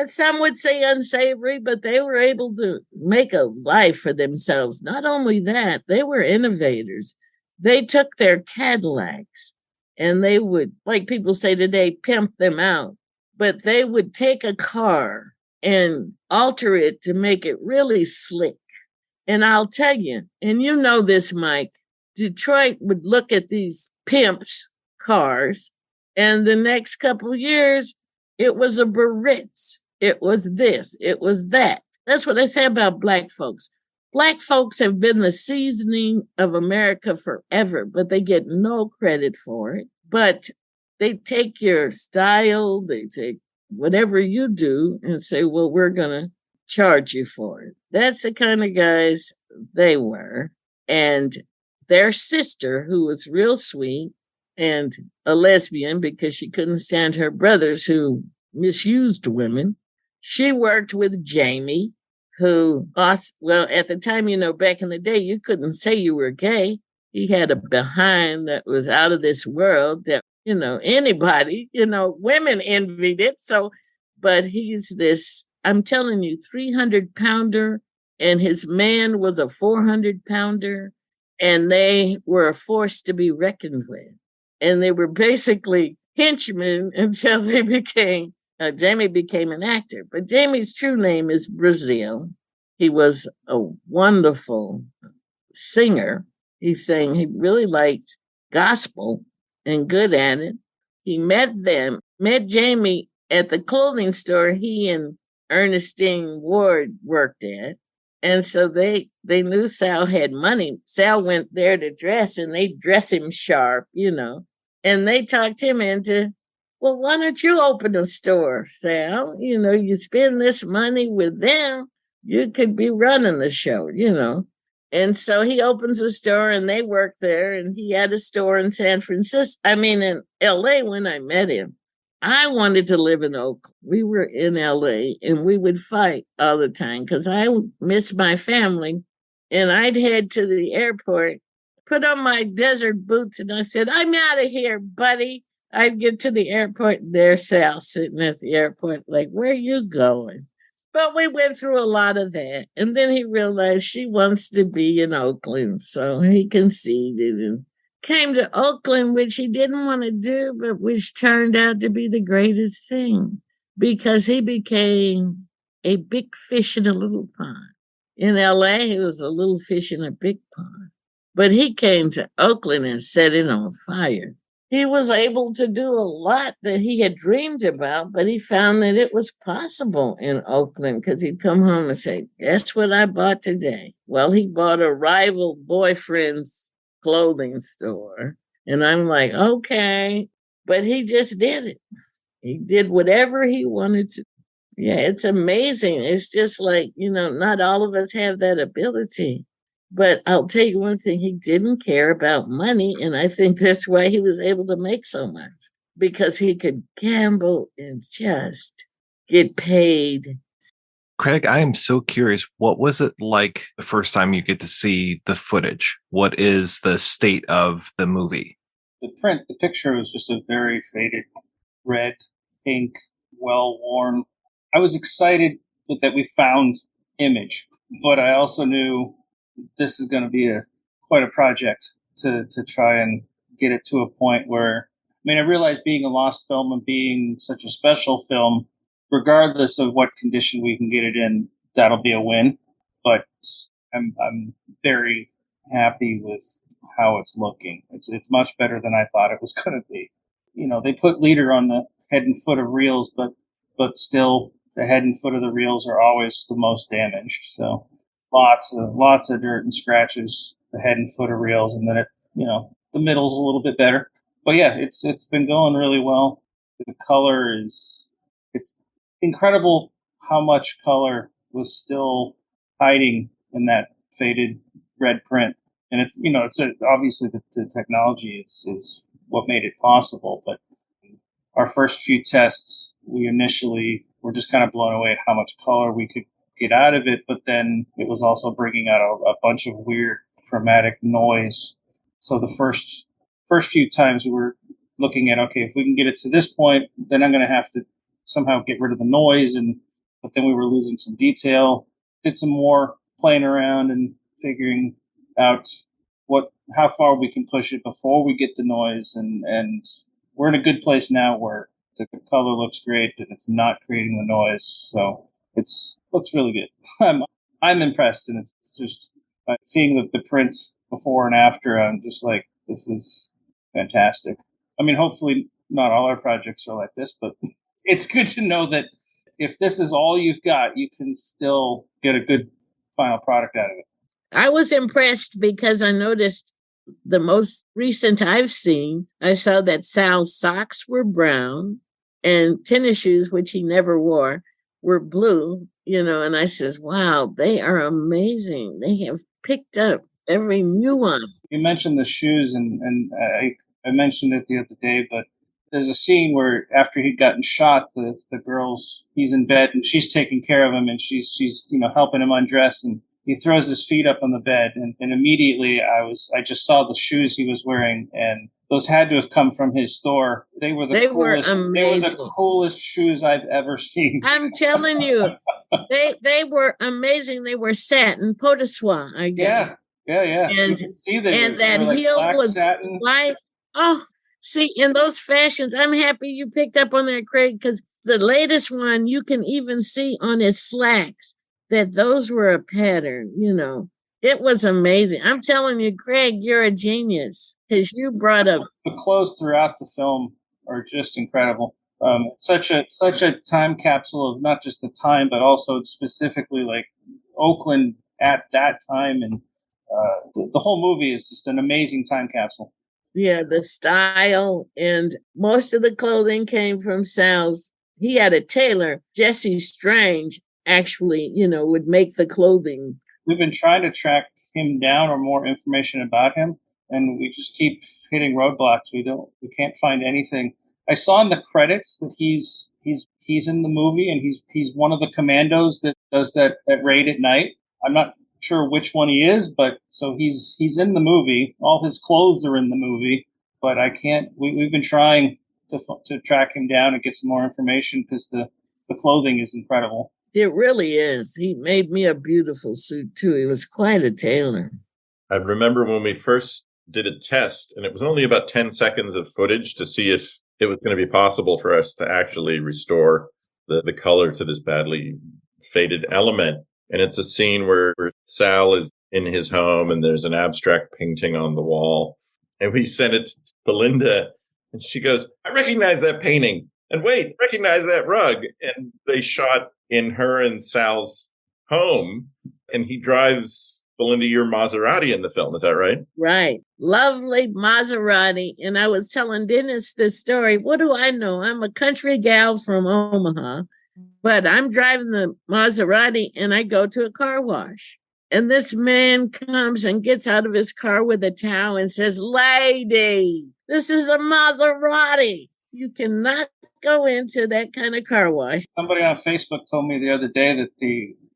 Some would say unsavory, but they were able to make a life for themselves. Not only that, they were innovators. They took their Cadillacs and they would, like people say today, pimp them out. But they would take a car and alter it to make it really slick. And I'll tell you, and you know this, Mike, Detroit would look at these pimps' cars, and the next couple of years, it was a Baritz. It was this. It was that. That's what I say about Black folks. Black folks have been the seasoning of America forever, but they get no credit for it. But they take your style, they take whatever you do and say, well, we're going to charge you for it. That's the kind of guys they were. And their sister, who was real sweet and a lesbian because she couldn't stand her brothers who misused women, she worked with Jamie, who, well, at the time, you know, back in the day, you couldn't say you were gay. He had a behind that was out of this world that, you know, anybody, you know, women envied it. So, but he's this, I'm telling you, 300-pounder, and his man was a 400-pounder. And they were a force to be reckoned with. And they were basically henchmen until they became, Jamie became an actor. But Jamie's true name is Brazil. He was a wonderful singer. He really liked gospel and good at it. He met Jamie at the clothing store he and Ernestine Ward worked at. And so they knew Sal had money. Sal went there to dress, and they dress him sharp, you know. And they talked him into, well, why don't you open a store, Sal? You know, you spend this money with them, you could be running the show, you know. And so he opens a store, and they work there. And he had a store in in L.A. when I met him. I wanted to live in Oakland. We were in LA and we would fight all the time because I missed my family. And I'd head to the airport, put on my desert boots, and I said, I'm out of here, buddy. I'd get to the airport, and there's Sal sitting at the airport, like, where are you going? But we went through a lot of that. And then he realized she wants to be in Oakland. So he conceded and came to Oakland, which he didn't want to do, but which turned out to be the greatest thing because he became a big fish in a little pond. In LA, he was a little fish in a big pond. But he came to Oakland and set it on fire. He was able to do a lot that he had dreamed about, but he found that it was possible in Oakland because he'd come home and say, guess what I bought today? Well, he bought a rival boyfriend's clothing store. And I'm like, okay. But he just did it. He did whatever he wanted to. Yeah, it's amazing. It's just like, you know, not all of us have that ability. But I'll tell you one thing, he didn't care about money. And I think that's why he was able to make so much. Because he could gamble and just get paid. Craig, I am so curious. What was it like the first time you get to see the footage? What is the state of the movie? The picture was just a very faded red, pink, well-worn. I was excited that we found image, but I also knew this is going to be quite a project to try and get it to a point where, I mean, I realize being a lost film and being such a special film, regardless of what condition we can get it in, that'll be a win. But I'm very happy with how it's looking. It's much better than I thought it was going to be. You know, they put leader on the head and foot of reels, but still the head and foot of the reels are always the most damaged. So lots of dirt and scratches, the head and foot of reels, and then the middle's a little bit better. But yeah, it's been going really well. The color it's incredible how much color was still hiding in that faded red print. And it's obviously the technology is what made it possible. But our first few tests, we initially were just kind of blown away at how much color we could get out of it. But then it was also bringing out a bunch of weird chromatic noise. So the first few times we were looking at, okay, if we can get it to this point, then I'm going to have to somehow get rid of the noise. But then we were losing some detail. Did some more playing around and figuring out how far we can push it before we get the noise, and we're in a good place now where the color looks great and it's not creating the noise, so looks really good. I'm impressed, and it's just seeing the prints before and after. I'm just like, this is fantastic. I mean, hopefully not all our projects are like this, but it's good to know that if this is all you've got, you can still get a good final product out of it. I was impressed because I noticed the most recent I've seen, I saw that Sal's socks were brown and tennis shoes, which he never wore, were blue, and I says, wow, they are amazing. They have picked up every nuance. You mentioned the shoes, and I mentioned it the other day, but there's a scene where after he'd gotten shot, the he's in bed and she's taking care of him, and she's helping him undress, and he throws his feet up on the bed, and immediately I just saw the shoes he was wearing, and those had to have come from his store. They were amazing. They were the coolest shoes I've ever seen. I'm telling you, they were amazing. They were satin, pot de soie, I guess. Yeah. And you can see them. And that heel was satin. White. Oh, see, in those fashions, I'm happy you picked up on that, Craig, because the latest one, you can even see on his slacks that those were a pattern, It was amazing. I'm telling you, Craig, you're a genius because you brought up the clothes throughout the film are just incredible. Such a time capsule of not just the time, but also specifically like Oakland at that time, and the whole movie is just an amazing time capsule. Yeah, the style, and most of the clothing came from Sal's. He had a tailor, Jesse Strange, actually, would make the clothing. We've been trying to track him down or more information about him, and we just keep hitting roadblocks. We can't find anything. I saw in the credits that he's in the movie, and he's one of the commandos that does that raid at night. I'm not sure which one he is, but so he's in the movie. All his clothes are in the movie, but I can't. We've been trying to track him down and get some more information because the clothing is incredible. It really is. He made me a beautiful suit, too. He was quite a tailor. I remember when we first did a test, and it was only about 10 seconds of footage to see if it was going to be possible for us to actually restore the color to this badly faded element. And it's a scene where Sal is in his home, and there's an abstract painting on the wall. And we sent it to Belinda, and she goes, I recognize that painting. And wait, recognize that rug. And they shot in her and Sal's home, and he drives, Belinda, your Maserati in the film. Is that right? Right. Lovely Maserati. And I was telling Dennis this story. What do I know? I'm a country gal from Omaha, but I'm driving the Maserati, and I go to a car wash. And this man comes and gets out of his car with a towel and says, lady, this is a Maserati. You cannot go into that kind of car wash. Somebody on Facebook told me the other day that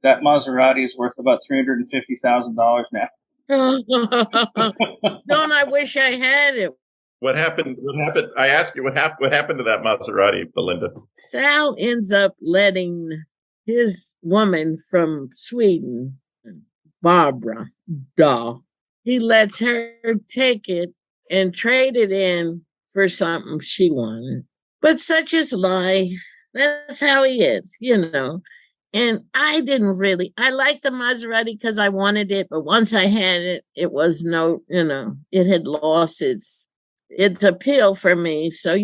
that Maserati is worth about $350,000 now. Don't I wish I had it? What happened? I asked you what happened to that Maserati, Belinda? Sal ends up letting his woman from Sweden, Barbara, doll. He lets her take it and trade it in for something she wanted. But such is life. That's how he is, And I liked the Maserati because I wanted it, but once I had it, it was it had lost its appeal for me. So,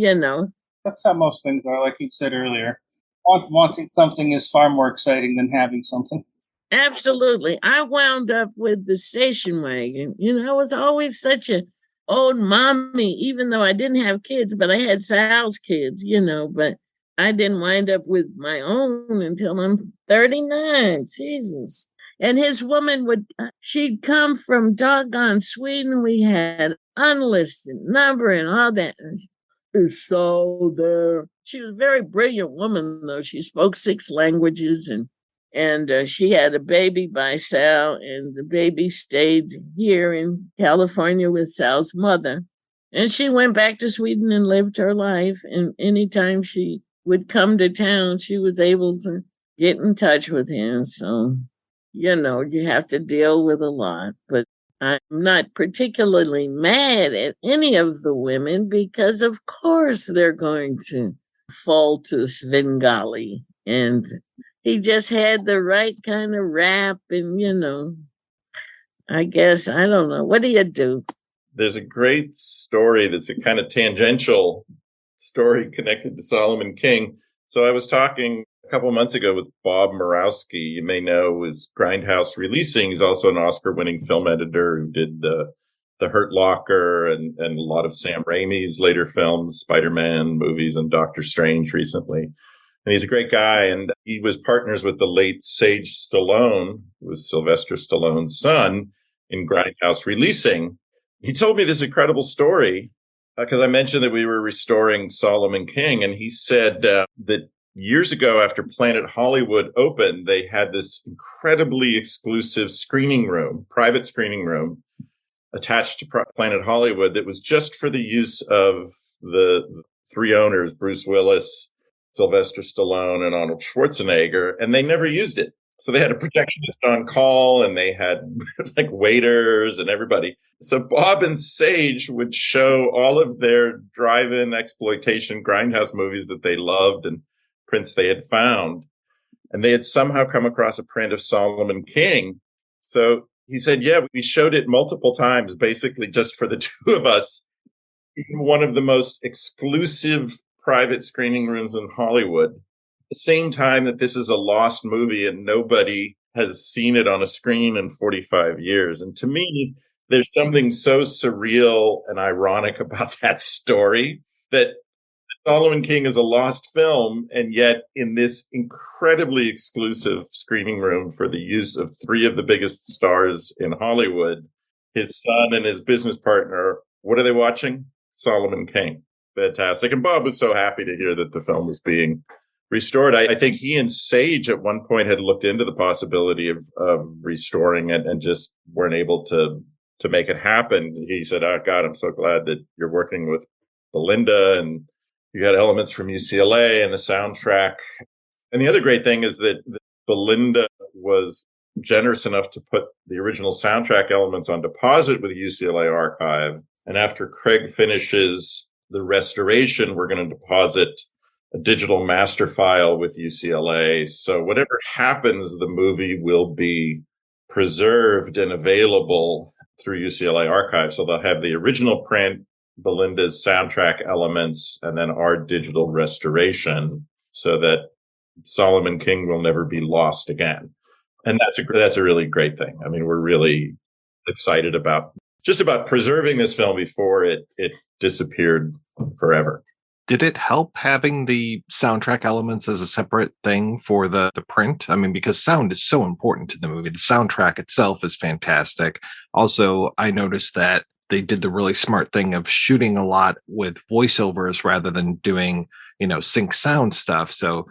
That's how most things are, like you said earlier. Wanting something is far more exciting than having something. Absolutely. I wound up with the station wagon. I was always such a old mommy, even though I didn't have kids, but I had Sal's kids, but I didn't wind up with my own until I'm 39. Jesus. And his woman she'd come from doggone Sweden. We had unlisted number and all that. So there. She was a very brilliant woman, though. She spoke 6 languages and she had a baby by Sal, and the baby stayed here in California with Sal's mother. And she went back to Sweden and lived her life. And anytime she would come to town, she was able to get in touch with him. So, you have to deal with a lot. But I'm not particularly mad at any of the women because, of course, they're going to fall to Svengali. And he just had the right kind of rap and, I guess, I don't know. What do you do? There's a great story that's a kind of tangential story connected to Solomon King. So I was talking a couple months ago with Bob Murawski. You may know was Grindhouse Releasing. He's also an Oscar-winning film editor who did the Hurt Locker and a lot of Sam Raimi's later films, Spider-Man movies, and Doctor Strange recently. And he's a great guy. And he was partners with the late Sage Stallone, who was Sylvester Stallone's son, in Grindhouse Releasing. He told me this incredible story because I mentioned that we were restoring Solomon King. And he said that years ago, after Planet Hollywood opened, they had this incredibly exclusive screening room, private screening room, attached to Planet Hollywood that was just for the use of the 3 owners, Bruce Willis, Sylvester Stallone, and Arnold Schwarzenegger, and they never used it. So they had a projectionist on call, and they had like waiters and everybody. So Bob and Sage would show all of their drive-in exploitation grindhouse movies that they loved and prints they had found. And they had somehow come across a print of Solomon King. So he said, yeah, we showed it multiple times, basically just for the 2 of us, in one of the most exclusive private screening rooms in Hollywood. At the same time that this is a lost movie and nobody has seen it on a screen in 45 years. And to me, there's something so surreal and ironic about that story that Solomon King is a lost film, and yet in this incredibly exclusive screening room for the use of 3 of the biggest stars in Hollywood, his son and his business partner, what are they watching? Solomon King. Fantastic. And Bob was so happy to hear that the film was being restored. I think he and Sage at one point had looked into the possibility of restoring it and just weren't able to make it happen. He said, oh, God, I'm so glad that you're working with Belinda, and you got elements from UCLA and the soundtrack. And the other great thing is that Belinda was generous enough to put the original soundtrack elements on deposit with the UCLA archive. And after Craig finishes the restoration, we're going to deposit a digital master file with UCLA. So whatever happens, the movie will be preserved and available through UCLA archive. So they'll have the original print, Belinda's soundtrack elements, and then our digital restoration, so that Solomon King will never be lost again. And that's a really great thing. I mean, we're really excited about preserving this film before it disappeared forever. Did it help having the soundtrack elements as a separate thing for the print? I mean, because sound is so important to the movie. The soundtrack itself is fantastic. Also, I noticed that they did the really smart thing of shooting a lot with voiceovers rather than doing, sync sound stuff. So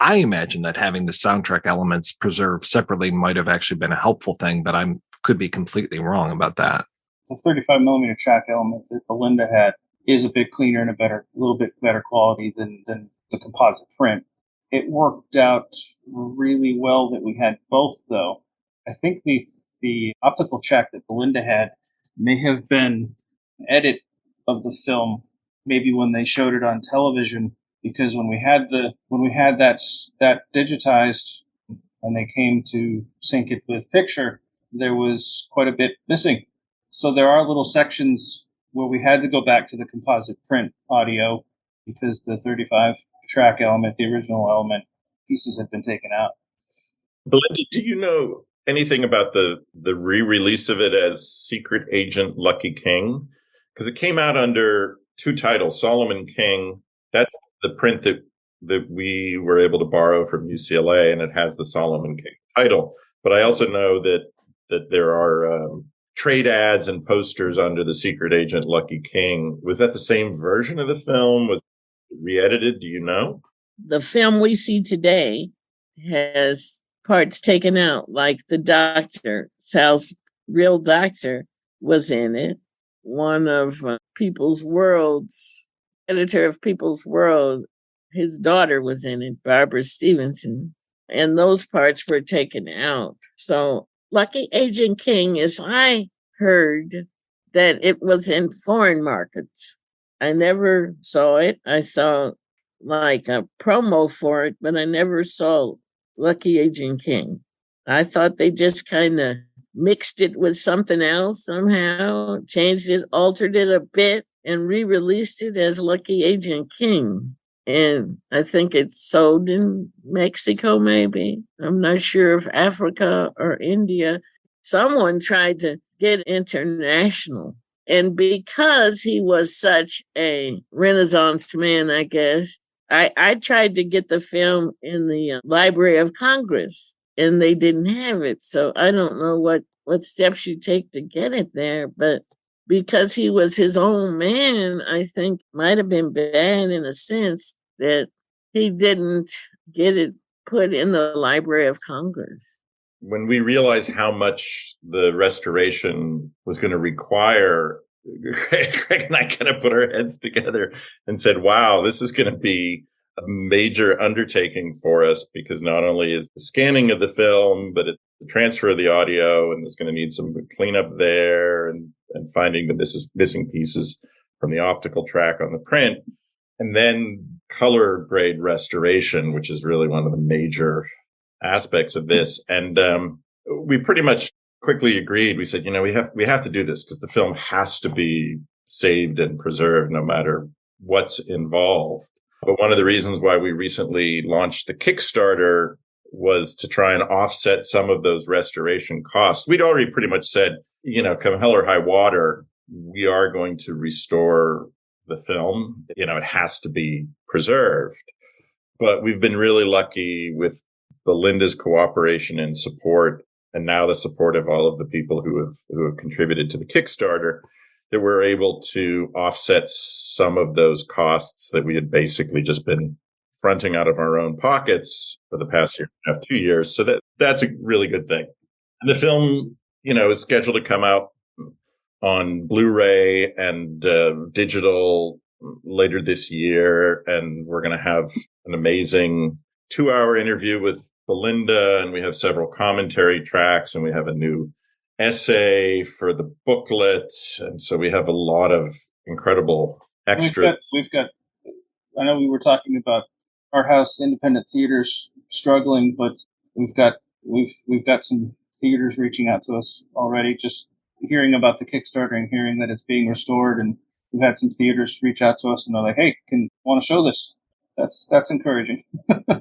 I imagine that having the soundtrack elements preserved separately might have actually been a helpful thing, but I could be completely wrong about that. The 35 millimeter track element that Belinda had is a bit cleaner and a little bit better quality than the composite print. It worked out really well that we had both, though. I think the the optical track that Belinda had may have been an edit of the film, maybe when they showed it on television, because when we had that digitized and they came to sync it with picture, there was quite a bit missing. So there are little sections where we had to go back to the composite print audio because the 35 track element, the original element pieces had been taken out. Belinda, do you know anything about the re-release of it as Secret Agent Lucky King? Because it came out under two titles, Solomon King. That's the print that we were able to borrow from UCLA, and it has the Solomon King title. But I also know that there are trade ads and posters under the Secret Agent Lucky King. Was that the same version of the film? Was it re-edited? Do you know? The film we see today has parts taken out, like the doctor, Sal's real doctor, was in it. One of People's World's editor of People's World, his daughter was in it, Barbara Stevenson, and those parts were taken out. So Lucky Agent King, as I heard, that it was in foreign markets. I never saw it. I saw like a promo for it, but I never saw Lucky Agent King. I thought they just kind of mixed it with something else somehow, changed it, altered it a bit, and re-released it as Lucky Agent King. And I think it's sold in Mexico, maybe. I'm not sure if Africa or India. Someone tried to get international. And because he was such a Renaissance man, I guess, I tried to get the film in the Library of Congress, and they didn't have it. So I don't know what steps you take to get it there. But because he was his own man, I think might have been bad in a sense that he didn't get it put in the Library of Congress. When we realized how much the restoration was going to require, Craig and I kind of put our heads together and said, wow, this is going to be a major undertaking for us, because not only is the scanning of the film, but it's the transfer of the audio, and it's going to need some cleanup there and finding the missing pieces from the optical track on the print. And then color grade restoration, which is really one of the major aspects of this. And we pretty much quickly agreed. We said, we have to do this because the film has to be saved and preserved no matter what's involved. But one of the reasons why we recently launched the Kickstarter was to try and offset some of those restoration costs. We'd already pretty much said, come hell or high water, we are going to restore the film. It has to be preserved. But we've been really lucky with Belinda's cooperation and support, and now the support of all of the people who have contributed to the Kickstarter, that we're able to offset some of those costs that we had basically just been fronting out of our own pockets for the past year and a half, 2 years. So that's a really good thing. And the film, is scheduled to come out on Blu-ray and digital later this year. And we're going to have an amazing 2-hour interview with Belinda, and we have several commentary tracks, and we have a new essay for the booklet. And so we have a lot of incredible extras. We've got I know we were talking about art house independent theaters struggling, but we've got some theaters reaching out to us already, just hearing about the Kickstarter and hearing that it's being restored. And we've had some theaters reach out to us and they're like, hey, want to show this? That's encouraging.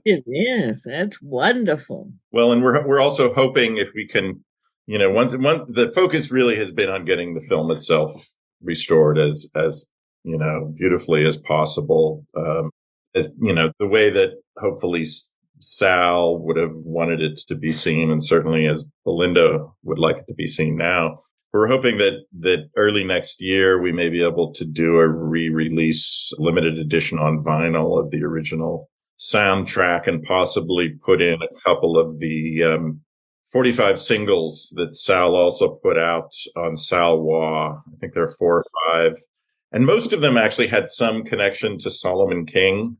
It is. That's wonderful. Well, and we're also hoping if we can, once the focus really has been on getting the film itself restored as beautifully as possible, as the way that hopefully Sal would have wanted it to be seen, and certainly as Belinda would like it to be seen now. We're hoping that early next year we may be able to do a re-release limited edition on vinyl of the original soundtrack, and possibly put in a couple of the 45 singles that Sal also put out on Sal Watts. I think there are 4 or 5. And most of them actually had some connection to Solomon King.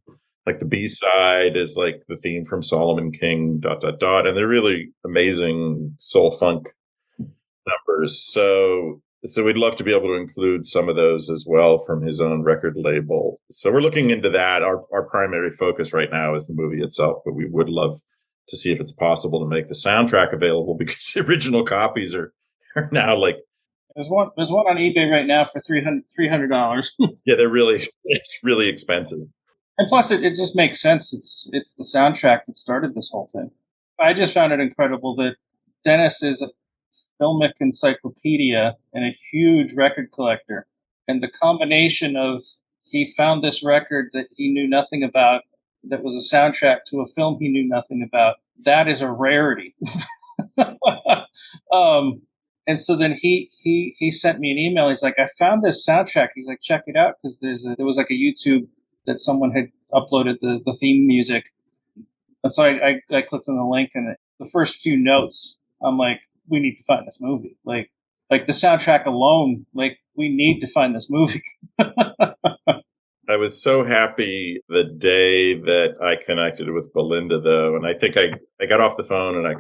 Like the B-side is like the theme from Solomon King, ... And they're really amazing soul funk numbers. So we'd love to be able to include some of those as well from his own record label. So we're looking into that. Our primary focus right now is the movie itself, but we would love to see if it's possible to make the soundtrack available, because the original copies are now like, there's one on eBay right now for $300. yeah, it's really expensive. And plus, it just makes sense. It's the soundtrack that started this whole thing. I just found it incredible that Dennis is a filmic encyclopedia and a huge record collector. And the combination of he found this record that he knew nothing about, that was a soundtrack to a film he knew nothing about, that is a rarity. And so then he sent me an email. He's like, I found this soundtrack. He's like, check it out, because there was like a YouTube that someone had uploaded the theme music. And so I clicked on the link, and the first few notes, I'm like, we need to find this movie. Like the soundtrack alone, like, we need to find this movie. I was so happy the day that I connected with Belinda, though. And I think I got off the phone and I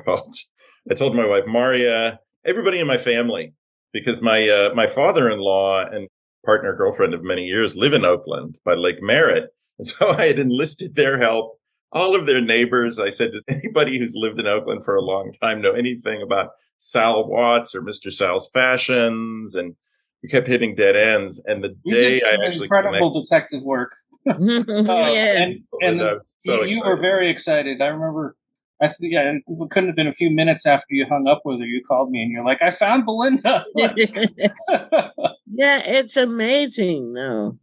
told my wife, Maria, everybody in my family, because my father-in-law and partner, girlfriend of many years live in Oakland by Lake Merritt. And so I had enlisted their help, all of their neighbors. I said, does anybody who's lived in Oakland for a long time know anything about Sal Watts or Mr. Sal's Fashions? And we kept hitting dead ends. And the day I actually incredible detective work. Yeah. And so you were very excited. I remember, it couldn't have been a few minutes after you hung up with her, you called me and you're like, I found Belinda. Yeah, it's amazing, though.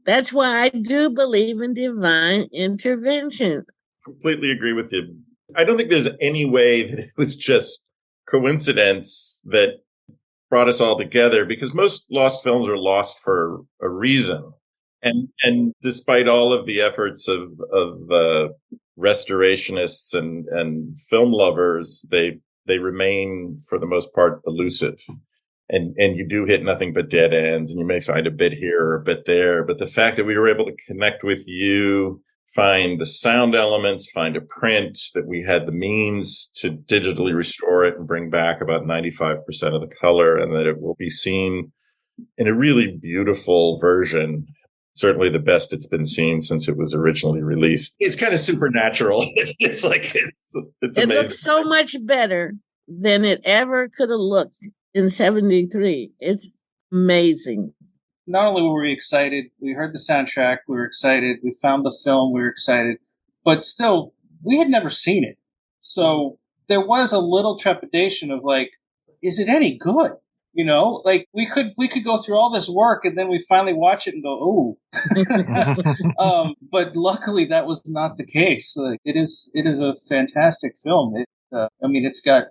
That's why I do believe in divine intervention. Completely agree with you. I don't think there's any way that it was just coincidence that brought us all together, because most lost films are lost for a reason. And despite all of the efforts of restorationists and film lovers, they remain, for the most part, elusive. And you do hit nothing but dead ends, and you may find a bit here or a bit there. But the fact that we were able to connect with you, find the sound elements, find a print, that we had the means to digitally restore it and bring back about 95% of the color, and that it will be seen in a really beautiful version. Certainly the best it's been seen since it was originally released. It's kind of supernatural. It's amazing. It looks so much better than it ever could have looked in 73. It's amazing. Not only were we excited, we heard the soundtrack, we were excited, we found the film, we were excited, but still, we had never seen it. So there was a little trepidation of like, is it any good? You know, like we could go through all this work and then we finally watch it and go, ooh. But luckily that was not the case. It is a fantastic film. It's got,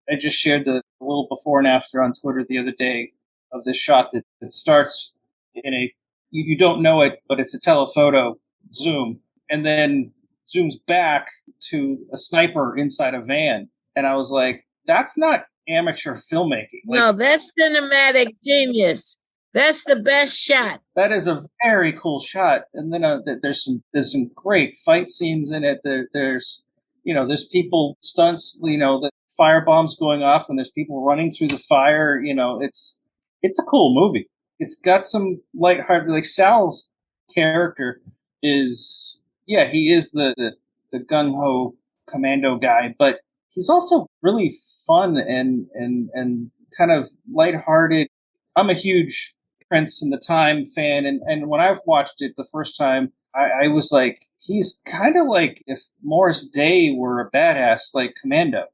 I just shared the little before and after on Twitter the other day of this shot that starts in you don't know it, but it's a telephoto zoom, and then zooms back to a sniper inside a van. And I was like, that's not amateur filmmaking. No, that's cinematic genius. That's the best shot. That is a very cool shot. And then there's some great fight scenes in it. There's people stunts, the fire bombs going off and there's people running through the fire. It's a cool movie. It's got some lighthearted, like Sal's character is, he is the gung-ho commando guy, but he's also really fun and kind of lighthearted. I'm a huge Prince and the Time fan, and when I've watched it the first time, I was like, he's kind of like if Morris Day were a badass like Commando.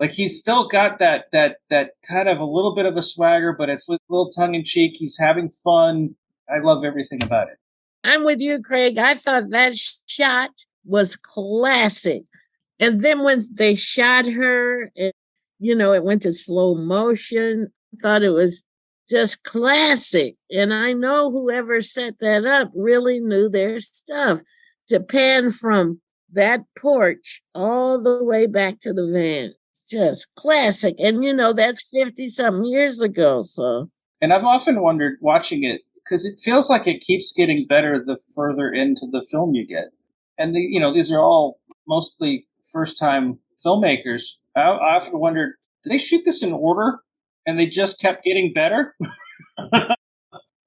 Like he's still got that kind of a little bit of a swagger, but it's with a little tongue in cheek. He's having fun. I love everything about it. I'm with you, Craig. I thought that shot was classic. And then when they shot her, it went to slow motion. I thought it was just classic. And I know whoever set that up really knew their stuff. To pan from that porch all the way back to the van. Just classic. And that's 50-something years ago. So, and I've often wondered watching it, because it feels like it keeps getting better the further into the film you get. And these are all mostly first time filmmakers. I often wondered, did they shoot this in order? and they just kept getting better.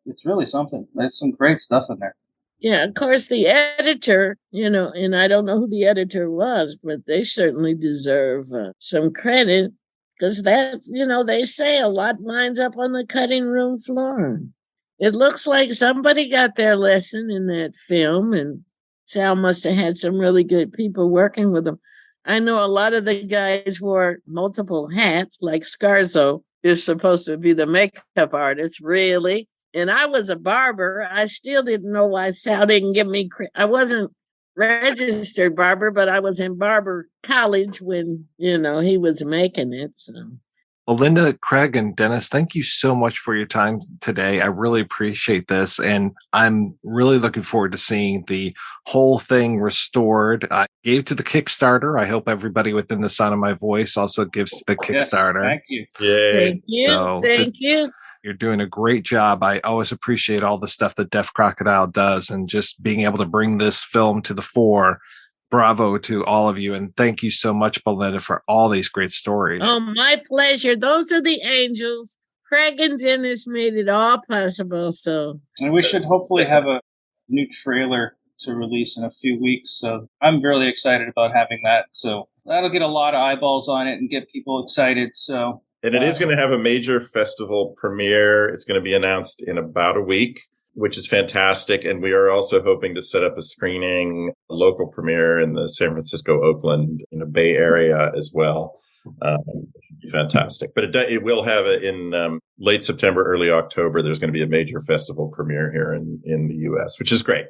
It's really something. There's some great stuff in there. Yeah, of course, the editor, and I don't know who the editor was, but they certainly deserve some credit because that's, they say a lot lines up on the cutting room floor. It looks like somebody got their lesson in that film, and Sal must have had some really good people working with him. I know a lot of the guys wore multiple hats, like Scarso is supposed to be the makeup artist, really. And I was a barber. I still didn't know why Sal didn't give me I wasn't registered barber, but I was in barber college when, he was making it. So. Belinda, Craig, and Dennis, thank you so much for your time today. I really appreciate this, and I'm really looking forward to seeing the whole thing restored. I gave to the Kickstarter. I hope everybody within the sound of my voice also gives to the Kickstarter. Yes, thank you. Yay. Thank you. So thank you. You're doing a great job. I always appreciate all the stuff that Deaf Crocodile does, and just being able to bring this film to the fore. Bravo to all of you. And thank you so much, Belinda, for all these great stories. Oh, my pleasure. Those are the angels. Craig and Dennis made it all possible. So, and we should hopefully have a new trailer to release in a few weeks. So I'm really excited about having that. So that'll get a lot of eyeballs on it and get people excited. So, and it is going to have a major festival premiere. It's going to be announced in about a week, which is fantastic. And we are also hoping to set up a screening, a local premiere in the San Francisco, Oakland, in the Bay Area as well. Fantastic. But it will have it in late September, early October. There's going to be a major festival premiere here in the U.S., which is great.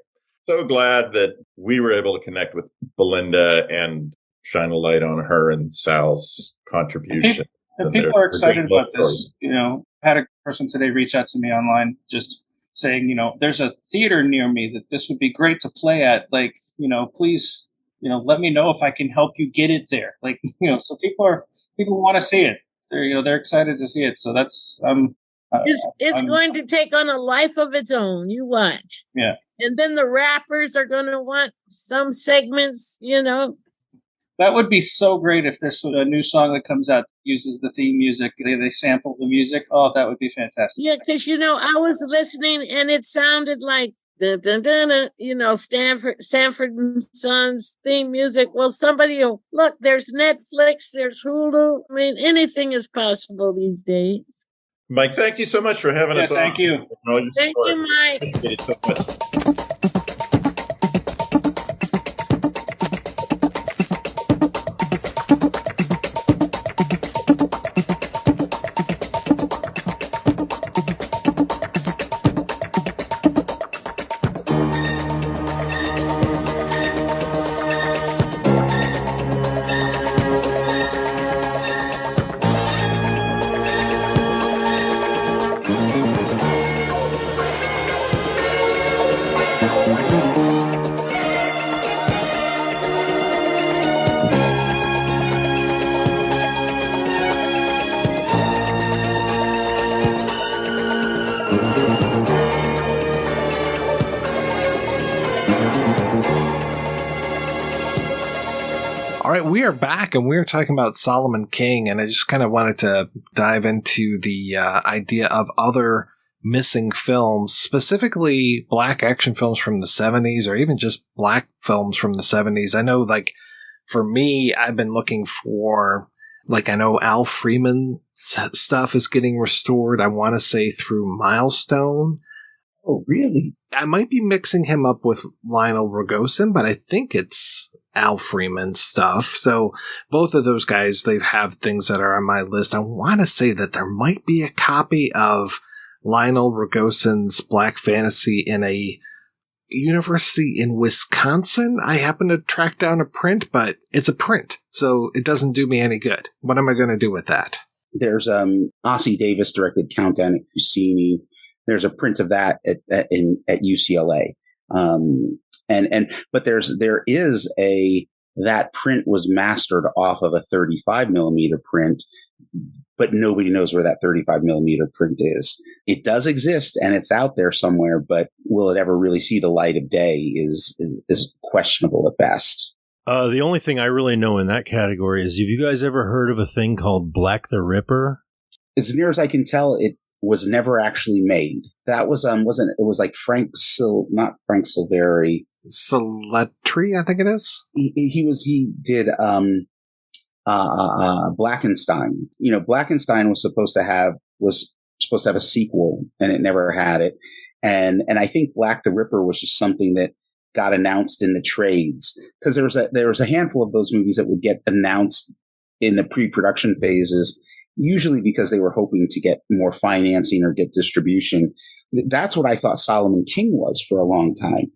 So glad that we were able to connect with Belinda and shine a light on her and Sal's contribution. People are excited about this. I had a person today reach out to me online just saying, there's a theater near me that this would be great to play at. Like, please, let me know if I can help you get it there. Like, so people want to see it. They're excited to see it. So that's, it's going to take on a life of its own. You watch. Yeah. And then the rappers are going to want some segments, That would be so great if there's a new song that comes out uses the theme music. They sample the music. Oh, that would be fantastic. Yeah, because I was listening and it sounded like Sanford and Sons theme music. Well, somebody will look. There's Netflix. There's Hulu. I mean, anything is possible these days. Mike, thank you so much for having us on. Thank you. Thank you, Mike. Appreciate it so much. All right, we are back, and we're talking about Solomon King, and I just kind of wanted to dive into the idea of other missing films, specifically black action films from the 70s, or even just black films from the 70s. I know, for me, I've been looking for, I know Al Freeman's stuff is getting restored, I want to say through Milestone. Oh, really? I might be mixing him up with Lionel Rogosin, but I think it's Al Freeman stuff. So both of those guys, they have things that are on my list. I want to say that there might be a copy of Lionel Rogosin's Black Fantasy in a university in Wisconsin. I happen to track down a print, but it's a print, so it doesn't do me any good. What am I going to do with that? There's Ossie Davis directed Countdown at Cassini. There's a print of that at UCLA. But there is that print was mastered off of a 35 millimeter print, but nobody knows where that 35 millimeter print is. It does exist and it's out there somewhere, but will it ever really see the light of day is questionable at best. The only thing I really know in that category is, have you guys ever heard of a thing called Black the Ripper? as near as I can tell, it was never actually made. That was wasn't it was like not Frank Silveri. Saletri, I think it is. He did Blackenstein. You know, Blackenstein was supposed to have a sequel, and it never had it. And I think Black the Ripper was just something that got announced in the trades, because there was a handful of those movies that would get announced in the pre-production phases, usually because they were hoping to get more financing or get distribution. That's what I thought Solomon King was for a long time,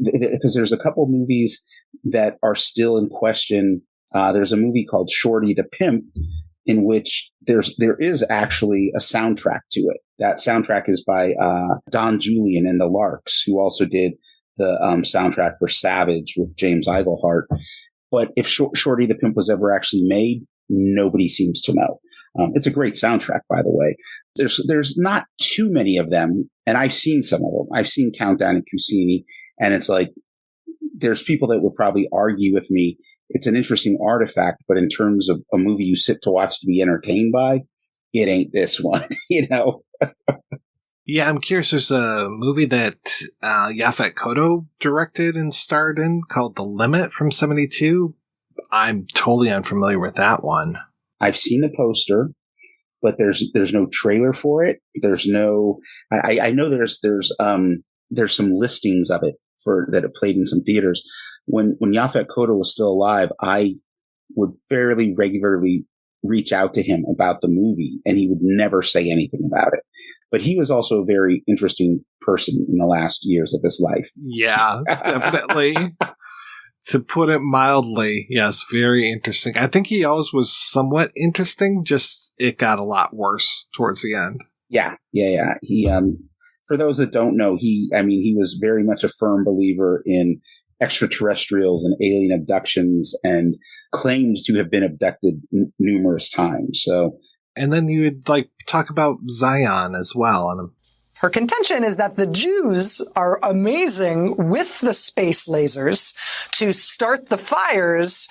because there's a couple movies that are still in question. There's a movie called Shorty the Pimp, in which there is actually a soundtrack to it. That soundtrack is by Don Julian and the Larks, who also did the soundtrack for Savage with James Iglehart. But if Shorty the Pimp was ever actually made, nobody seems to know. It's a great soundtrack, by the way. There's not too many of them, and I've seen some of them. I've seen Countdown and Cucini, and it's like, there's people that would probably argue with me. It's an interesting artifact, but in terms of a movie you sit to watch to be entertained by, it ain't this one, you know? Yeah, I'm curious. There's a movie that Yaphet Kotto directed and starred in called The Limit from '72. I'm totally unfamiliar with that one. I've seen the poster, but there's no trailer for it. There's no. I know there's some listings of it that it played in some theaters. When Yaphet Kotto was still alive, I would fairly regularly reach out to him about the movie, and he would never say anything about it. But he was also a very interesting person in the last years of his life. Yeah, definitely. To put it mildly, yes, very interesting. I think he always was somewhat interesting, just it got a lot worse towards the end. Yeah. He, for those that don't know, he was very much a firm believer in extraterrestrials and alien abductions, and claimed to have been abducted numerous times. So, and then you would talk about Zion as well. And her contention is that the Jews are amazing with the space lasers to start the fires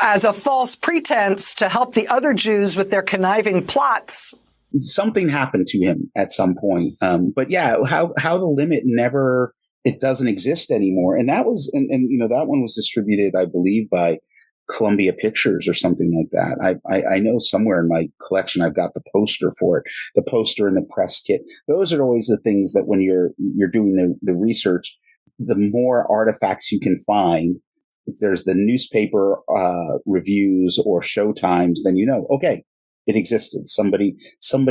as a false pretense to help the other Jews with their conniving plots. Something happened to him at some point. But yeah, how the limit it doesn't exist anymore. And that was, and you know, that one was distributed, I believe, by Columbia Pictures or something like that. I know somewhere in my collection I've got the poster for it, the poster and the press kit. Those are always the things that when you're doing the research, the more artifacts you can find. If there's the newspaper reviews or showtimes, then you know, okay, it existed. Somebody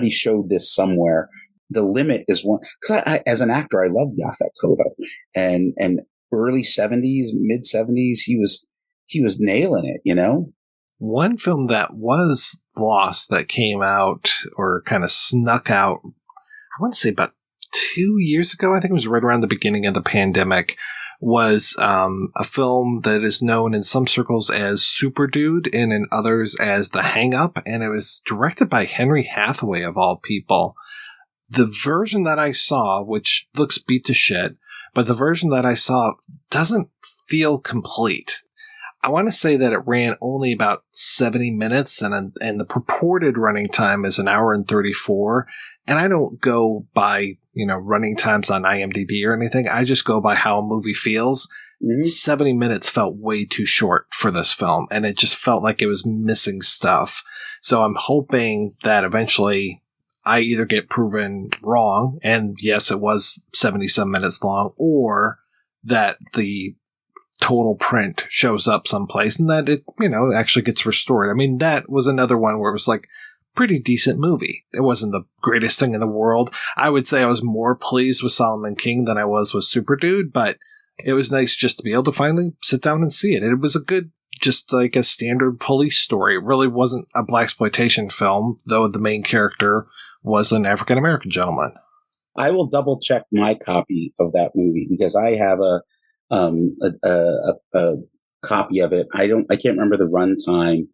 showed this somewhere. The Limit is one, because I as an actor, I loved Yaphet Kotto, and early 70s, mid 70s, he was nailing it, you know? One film that was lost that came out or kind of snuck out, I want to say about 2 years ago, I think it was right around the beginning of the pandemic, was a film that is known in some circles as Super Dude and in others as The Hang Up, and it was directed by Henry Hathaway, of all people. The version that I saw, which looks beat to shit, but the version that I saw doesn't feel complete. I want to say that it ran only about 70 minutes, and the purported running time is an hour and 34. And I don't go by, running times on IMDb or anything. I just go by how a movie feels. Mm-hmm. 70 minutes felt way too short for this film, and it just felt like it was missing stuff. So I'm hoping that eventually I either get proven wrong, and yes, it was 70-some minutes long, or that the total print shows up someplace and that it, actually gets restored. I mean, that was another one where it was pretty decent movie. It wasn't the greatest thing in the world. I would say I was more pleased with Solomon King than I was with Super Dude, but it was nice just to be able to finally sit down and see it. It was a good, just like a standard police story. It really wasn't a blaxploitation film, though the main character was an African-American gentleman. I will double check my copy of that movie because I have a copy of it. I can't remember the runtime,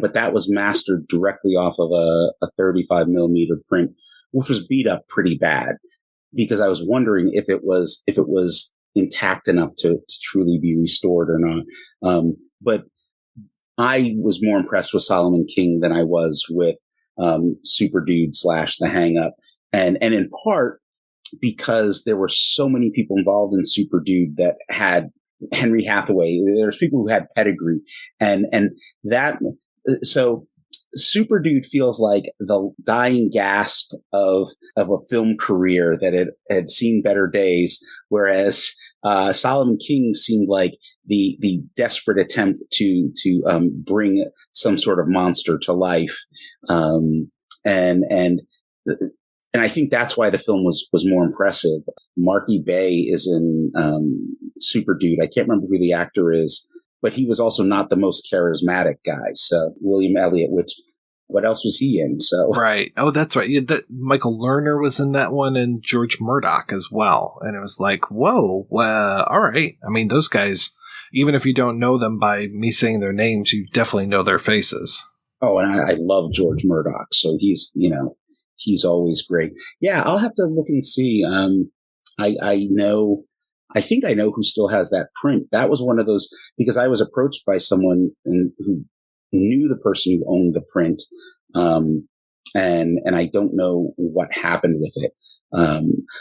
but that was mastered directly off of a 35 millimeter print, which was beat up pretty bad because I was wondering if it was intact enough to truly be restored or not. But I was more impressed with Solomon King than I was with Super Dude / The Hang Up. And in part because there were so many people involved in Super Dude that had Henry Hathaway. There's people who had pedigree and that, so Super Dude feels like the dying gasp of a film career that had seen better days, whereas Solomon King seemed like the desperate attempt to bring some sort of monster to life, and I think that's why the film was more impressive. Marky Bay is in Super Dude. I can't remember who the actor is, but he was also not the most charismatic guy. So William Elliott, what else was he in? So right. Oh, that's right. Yeah, Michael Lerner was in that one, and George Murdoch as well. And it was like, whoa, all right. I mean, those guys, even if you don't know them by me saying their names, you definitely know their faces. Oh, and I love George Murdoch. So he's always great. Yeah, I'll have to look and see. I think I know who still has that print. That was one of those, because I was approached by someone who knew the person who owned the print. And I don't know what happened with it.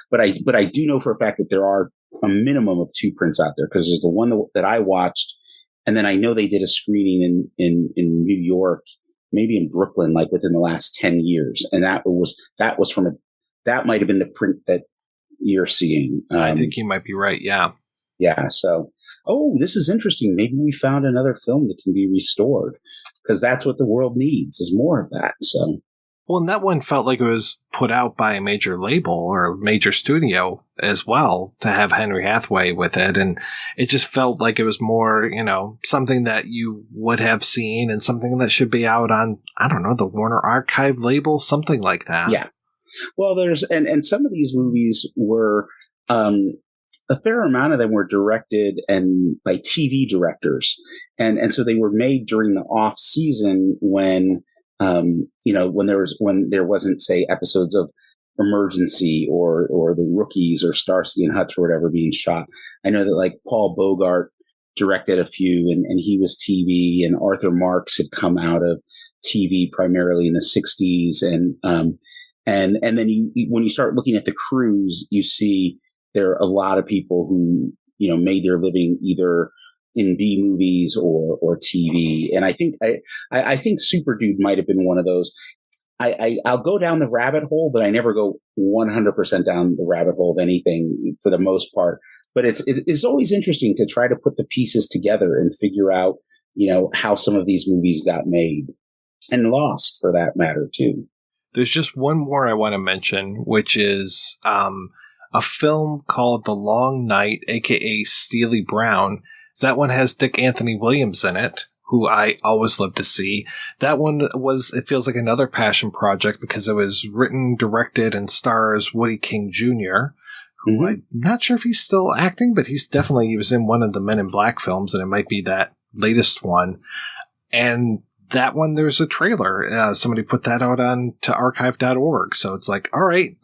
But I do know for a fact that there are a minimum of 2 prints out there, because there's the one that I watched. And then I know they did a screening in New York, maybe in Brooklyn, like within the last 10 years. And that might have been the print that you're seeing. I think you might be right. Yeah. Yeah. So, this is interesting. Maybe we found another film that can be restored, because that's what the world needs, is more of that. So, well, and that one felt like it was put out by a major label or major studio as well, to have Henry Hathaway with it. And it just felt like it was more, something that you would have seen and something that should be out on, I don't know, the Warner Archive label, something like that. Yeah. Well, there's, and some of these movies were, a fair amount of them were directed and by TV directors. And so they were made during the off season when, when there wasn't, say, episodes of Emergency or The Rookies or Starsky and Hutch or whatever being shot. I know that like Paul Bogart directed a few and he was TV, and Arthur Marks had come out of TV primarily in the 60s. And then when you start looking at the crews, you see there are a lot of people who, made their living either in B movies or TV. And I think Super Dude might have been one of those. I'll go down the rabbit hole, but I never go 100% down the rabbit hole of anything for the most part. But it's always interesting to try to put the pieces together and figure out, how some of these movies got made and lost, for that matter, too. There's just one more I want to mention, which is a film called The Long Night, a.k.a. Steely Brown. That one has Dick Anthony Williams in it, who I always love to see. That one it feels like another passion project, because it was written, directed, and stars Woody King Jr., who I'm not sure if he's still acting, but he was in one of the Men in Black films, and it might be that latest one. And that one, there's a trailer. Somebody put that out on to archive.org. So it's like, all right,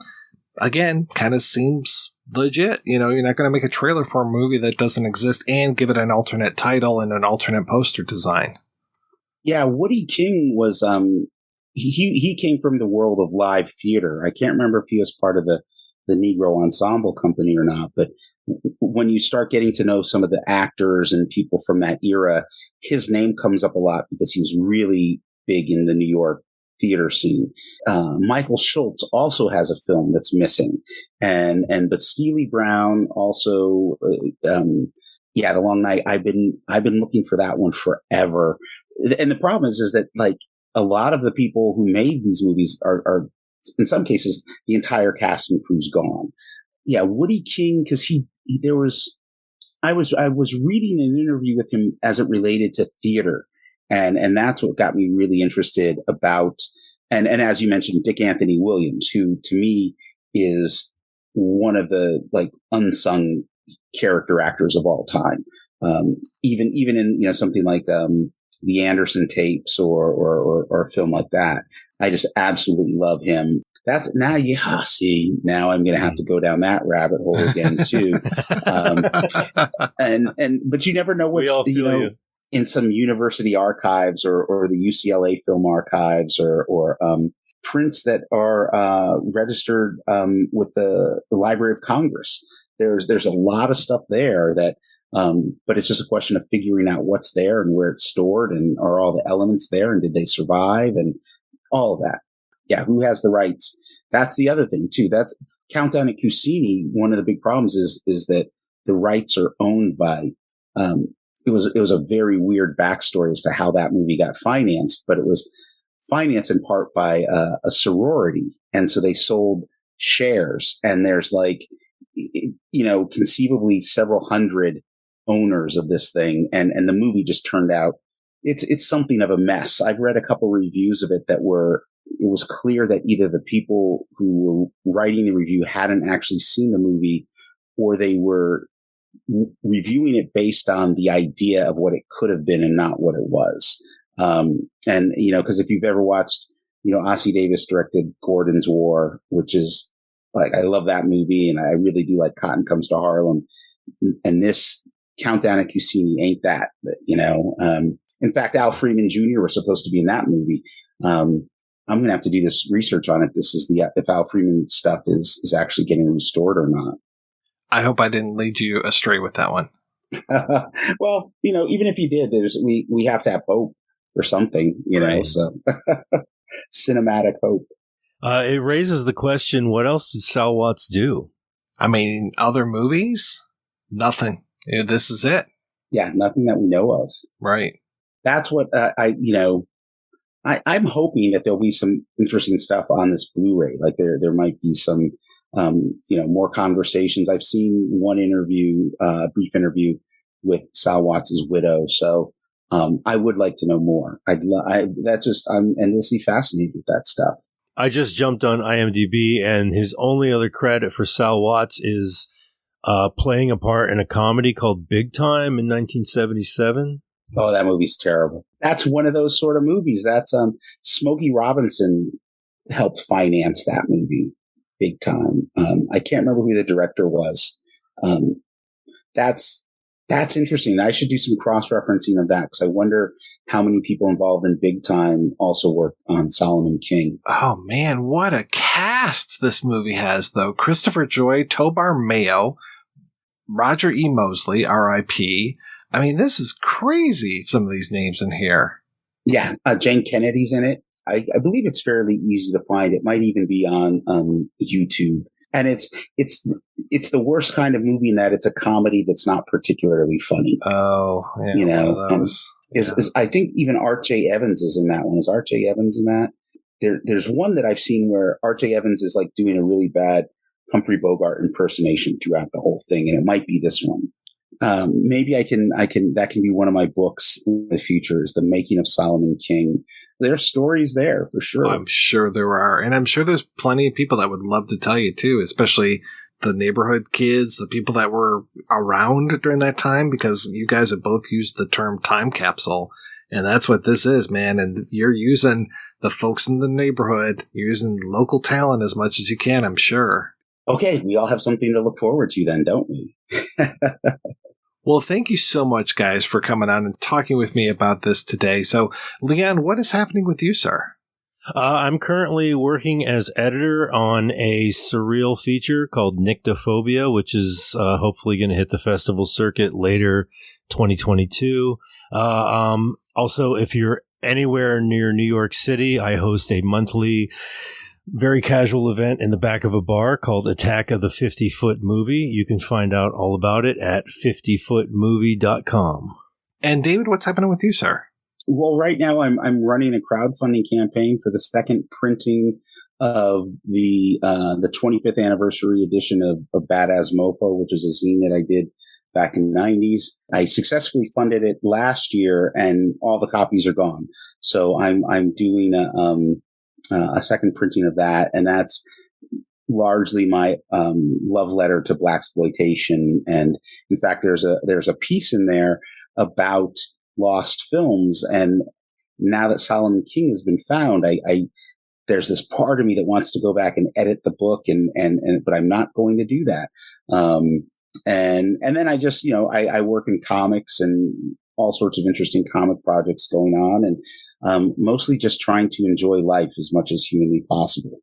again, kind of seems legit. You're not going to make a trailer for a movie that doesn't exist and give it an alternate title and an alternate poster design. Yeah, Woody King was, he came from the world of live theater. I can't remember if he was part of the Negro Ensemble Company or not, but when you start getting to know some of the actors and people from that era, his name comes up a lot because he was really big in the New York theater scene. Michael Schultz also has a film that's missing, but Steely Brown also, The Long Night. I've been looking for that one forever, and the problem is that like a lot of the people who made these movies are in some cases the entire cast and crew's gone. Yeah, Woody King, because I was reading an interview with him as it related to theater. And that's what got me really interested about, and as you mentioned, Dick Anthony Williams, who to me is one of the like unsung character actors of all time. Even in, something like, the Anderson tapes or a film like that. I just absolutely love him. That's now now I'm going to have to go down that rabbit hole again too. But you never know what's, in some university archives or the UCLA film archives or prints that are registered with the Library of Congress. There's a lot of stuff there that, but it's just a question of figuring out what's there and where it's stored and are all the elements there and did they survive and all of that. Yeah, who has the rights? That's the other thing too. That's Countdown at Cucini. One of the big problems is that the rights are owned by. It was a very weird backstory as to how that movie got financed, but it was financed in part by a sorority, and so they sold shares. And there's conceivably several hundred owners of this thing, and the movie just turned out it's something of a mess. I've read a couple reviews of it that it was clear that either the people who were writing the review hadn't actually seen the movie, or they were reviewing it based on the idea of what it could have been and not what it was. And because if you've ever watched, Ossie Davis directed Gordon's War, which is I love that movie, and I really do like Cotton Comes to Harlem. And this Countdown at Cucini ain't that, in fact, Al Freeman Jr. was supposed to be in that movie. I'm going to have to do this research on it. This is if Al Freeman stuff is actually getting restored or not. I hope I didn't lead you astray with that one. Well, even if you did, we have to have hope for something, right. So cinematic hope. It raises the question, what else did Sal Watts do? I mean, other movies? Nothing. This is it. Yeah, nothing that we know of. Right. That's what I'm hoping that there'll be some interesting stuff on this Blu-ray. Like there might be some, more conversations. I've seen one interview, brief interview with Sal Watts' widow. So, I would like to know more. I'm endlessly fascinated with that stuff. I just jumped on IMDb, and his only other credit for Sal Watts is playing a part in a comedy called Big Time in 1977. Oh, that movie's terrible. That's one of those sort of movies. That's Smokey Robinson helped finance that movie, Big Time. I can't remember who the director was. That's interesting. I should do some cross-referencing of that, because I wonder how many people involved in Big Time also worked on Solomon King. Oh, man, what a cast this movie has, though. Christopher Joy, Tobar Mayo, Roger E. Mosley, R.I.P. I mean, this is crazy, some of these names in here. Yeah, Jane Kennedy's in it. I believe it's fairly easy to find. It might even be on YouTube. And it's the worst kind of movie in that it's a comedy that's not particularly funny. Oh, yeah. I think even Art J. Evans is in that one. Is Art J. Evans in that? There's one that I've seen where Art J. Evans is doing a really bad Humphrey Bogart impersonation throughout the whole thing, and it might be this one. Maybe that can be one of my books in the future, is The Making of Solomon King. There are stories there for sure. I'm sure there are. And I'm sure there's plenty of people that would love to tell you too, especially the neighborhood kids, the people that were around during that time, because you guys have both used the term time capsule. And that's what this is, man. And you're using the folks in the neighborhood, you're using local talent as much as you can, I'm sure. Okay, we all have something to look forward to then, don't we? Well, thank you so much, guys, for coming on and talking with me about this today. So, Leon, what is happening with you, sir? I'm currently working as editor on a surreal feature called Nyctophobia, which is hopefully going to hit the festival circuit later 2022. Also, if you're anywhere near New York City, I host a monthly very casual event in the back of a bar called Attack of the 50-Foot Movie. You can find out all about it at 50footmovie.com. And David, what's happening with you, sir? Well, right now I'm running a crowdfunding campaign for the second printing of the 25th anniversary edition of Badass Mofo, which is a zine that I did back in the 90s. I successfully funded it last year, and all the copies are gone. So I'm doing a second printing of that, and that's largely my love letter to blaxploitation. And in fact, there's a piece in there about lost films, and now that Solomon King has been found, there's this part of me that wants to go back and edit the book, but I'm not going to do that. And then I just I work in comics, and all sorts of interesting comic projects going on, and mostly just trying to enjoy life as much as humanly possible.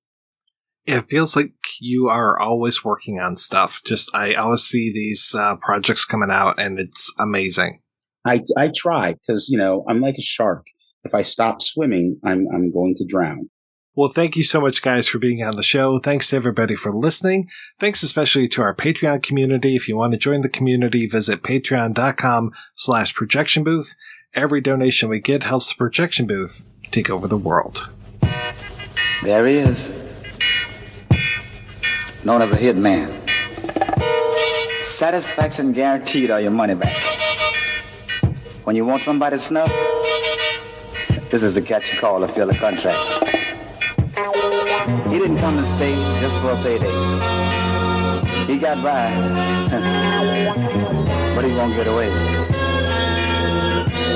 It feels like you are always working on stuff. I always see these projects coming out, and it's amazing. I try, because, I'm like a shark. If I stop swimming, I'm going to drown. Well, thank you so much, guys, for being on the show. Thanks to everybody for listening. Thanks especially to our Patreon community. If you want to join the community, visit patreon.com/projection booth. Every donation we get helps the projection booth take over the world. There he is, known as a hit man. Satisfaction guaranteed or your money back. When you want somebody snuffed, this is the cat you call to fill a contract. He didn't come to stay just for a payday. He got by, but he won't get away.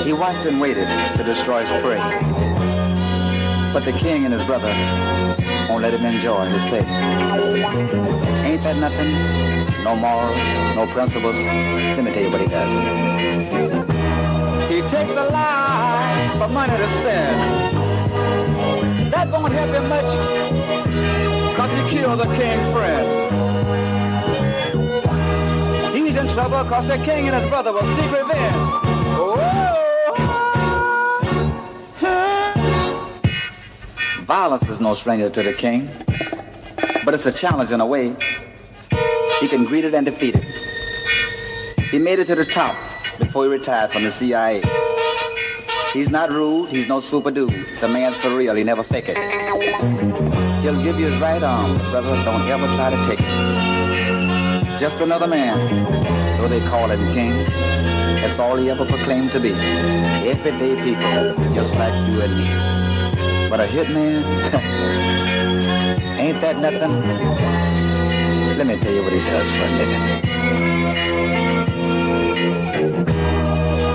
He watched and waited to destroy his prey. But the king and his brother won't let him enjoy his pay. Ain't that nothing? No morals, no principles. Let me tell you what he does. He takes a lie for money to spend. That won't help him much, cause he killed the king's friend. He's in trouble cause the king and his brother will seek revenge. Violence is no stranger to the king, but it's a challenge in a way. He can greet it and defeat it. He made it to the top before he retired from the CIA. He's not rude, he's no super dude. The man's for real, he never fake it. He'll give you his right arm, but brother, don't ever try to take it. Just another man, though they call him king. That's all he ever proclaimed to be. Everyday people, just like you and me. But a hit man, ain't that nothing? Let me tell you what he does for a living.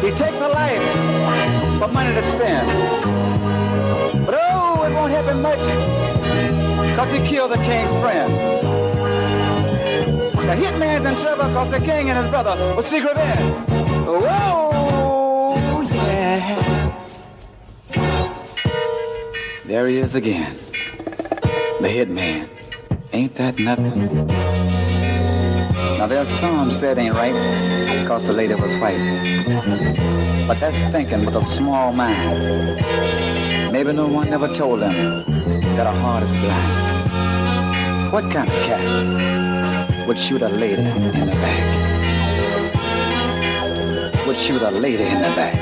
He takes a life for money to spend. But oh, it won't help him much, cause he killed the king's friend. The hitman's in trouble cause the king and his brother will seek revenge. Whoa, yeah. There he is again, the hitman. Ain't that nothing? Now there's some said ain't right, cause the lady was white. But that's thinking with a small mind. Maybe no one ever told them that a heart is blind. What kind of cat would shoot a lady in the back? Would shoot a lady in the back?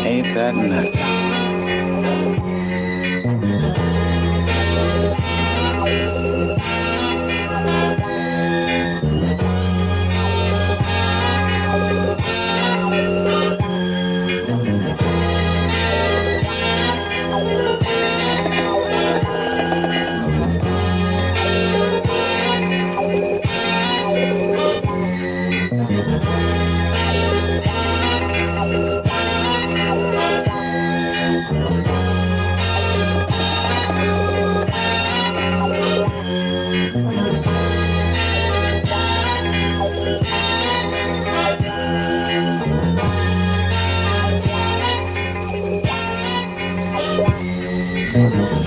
Ain't that nothing? Thank you.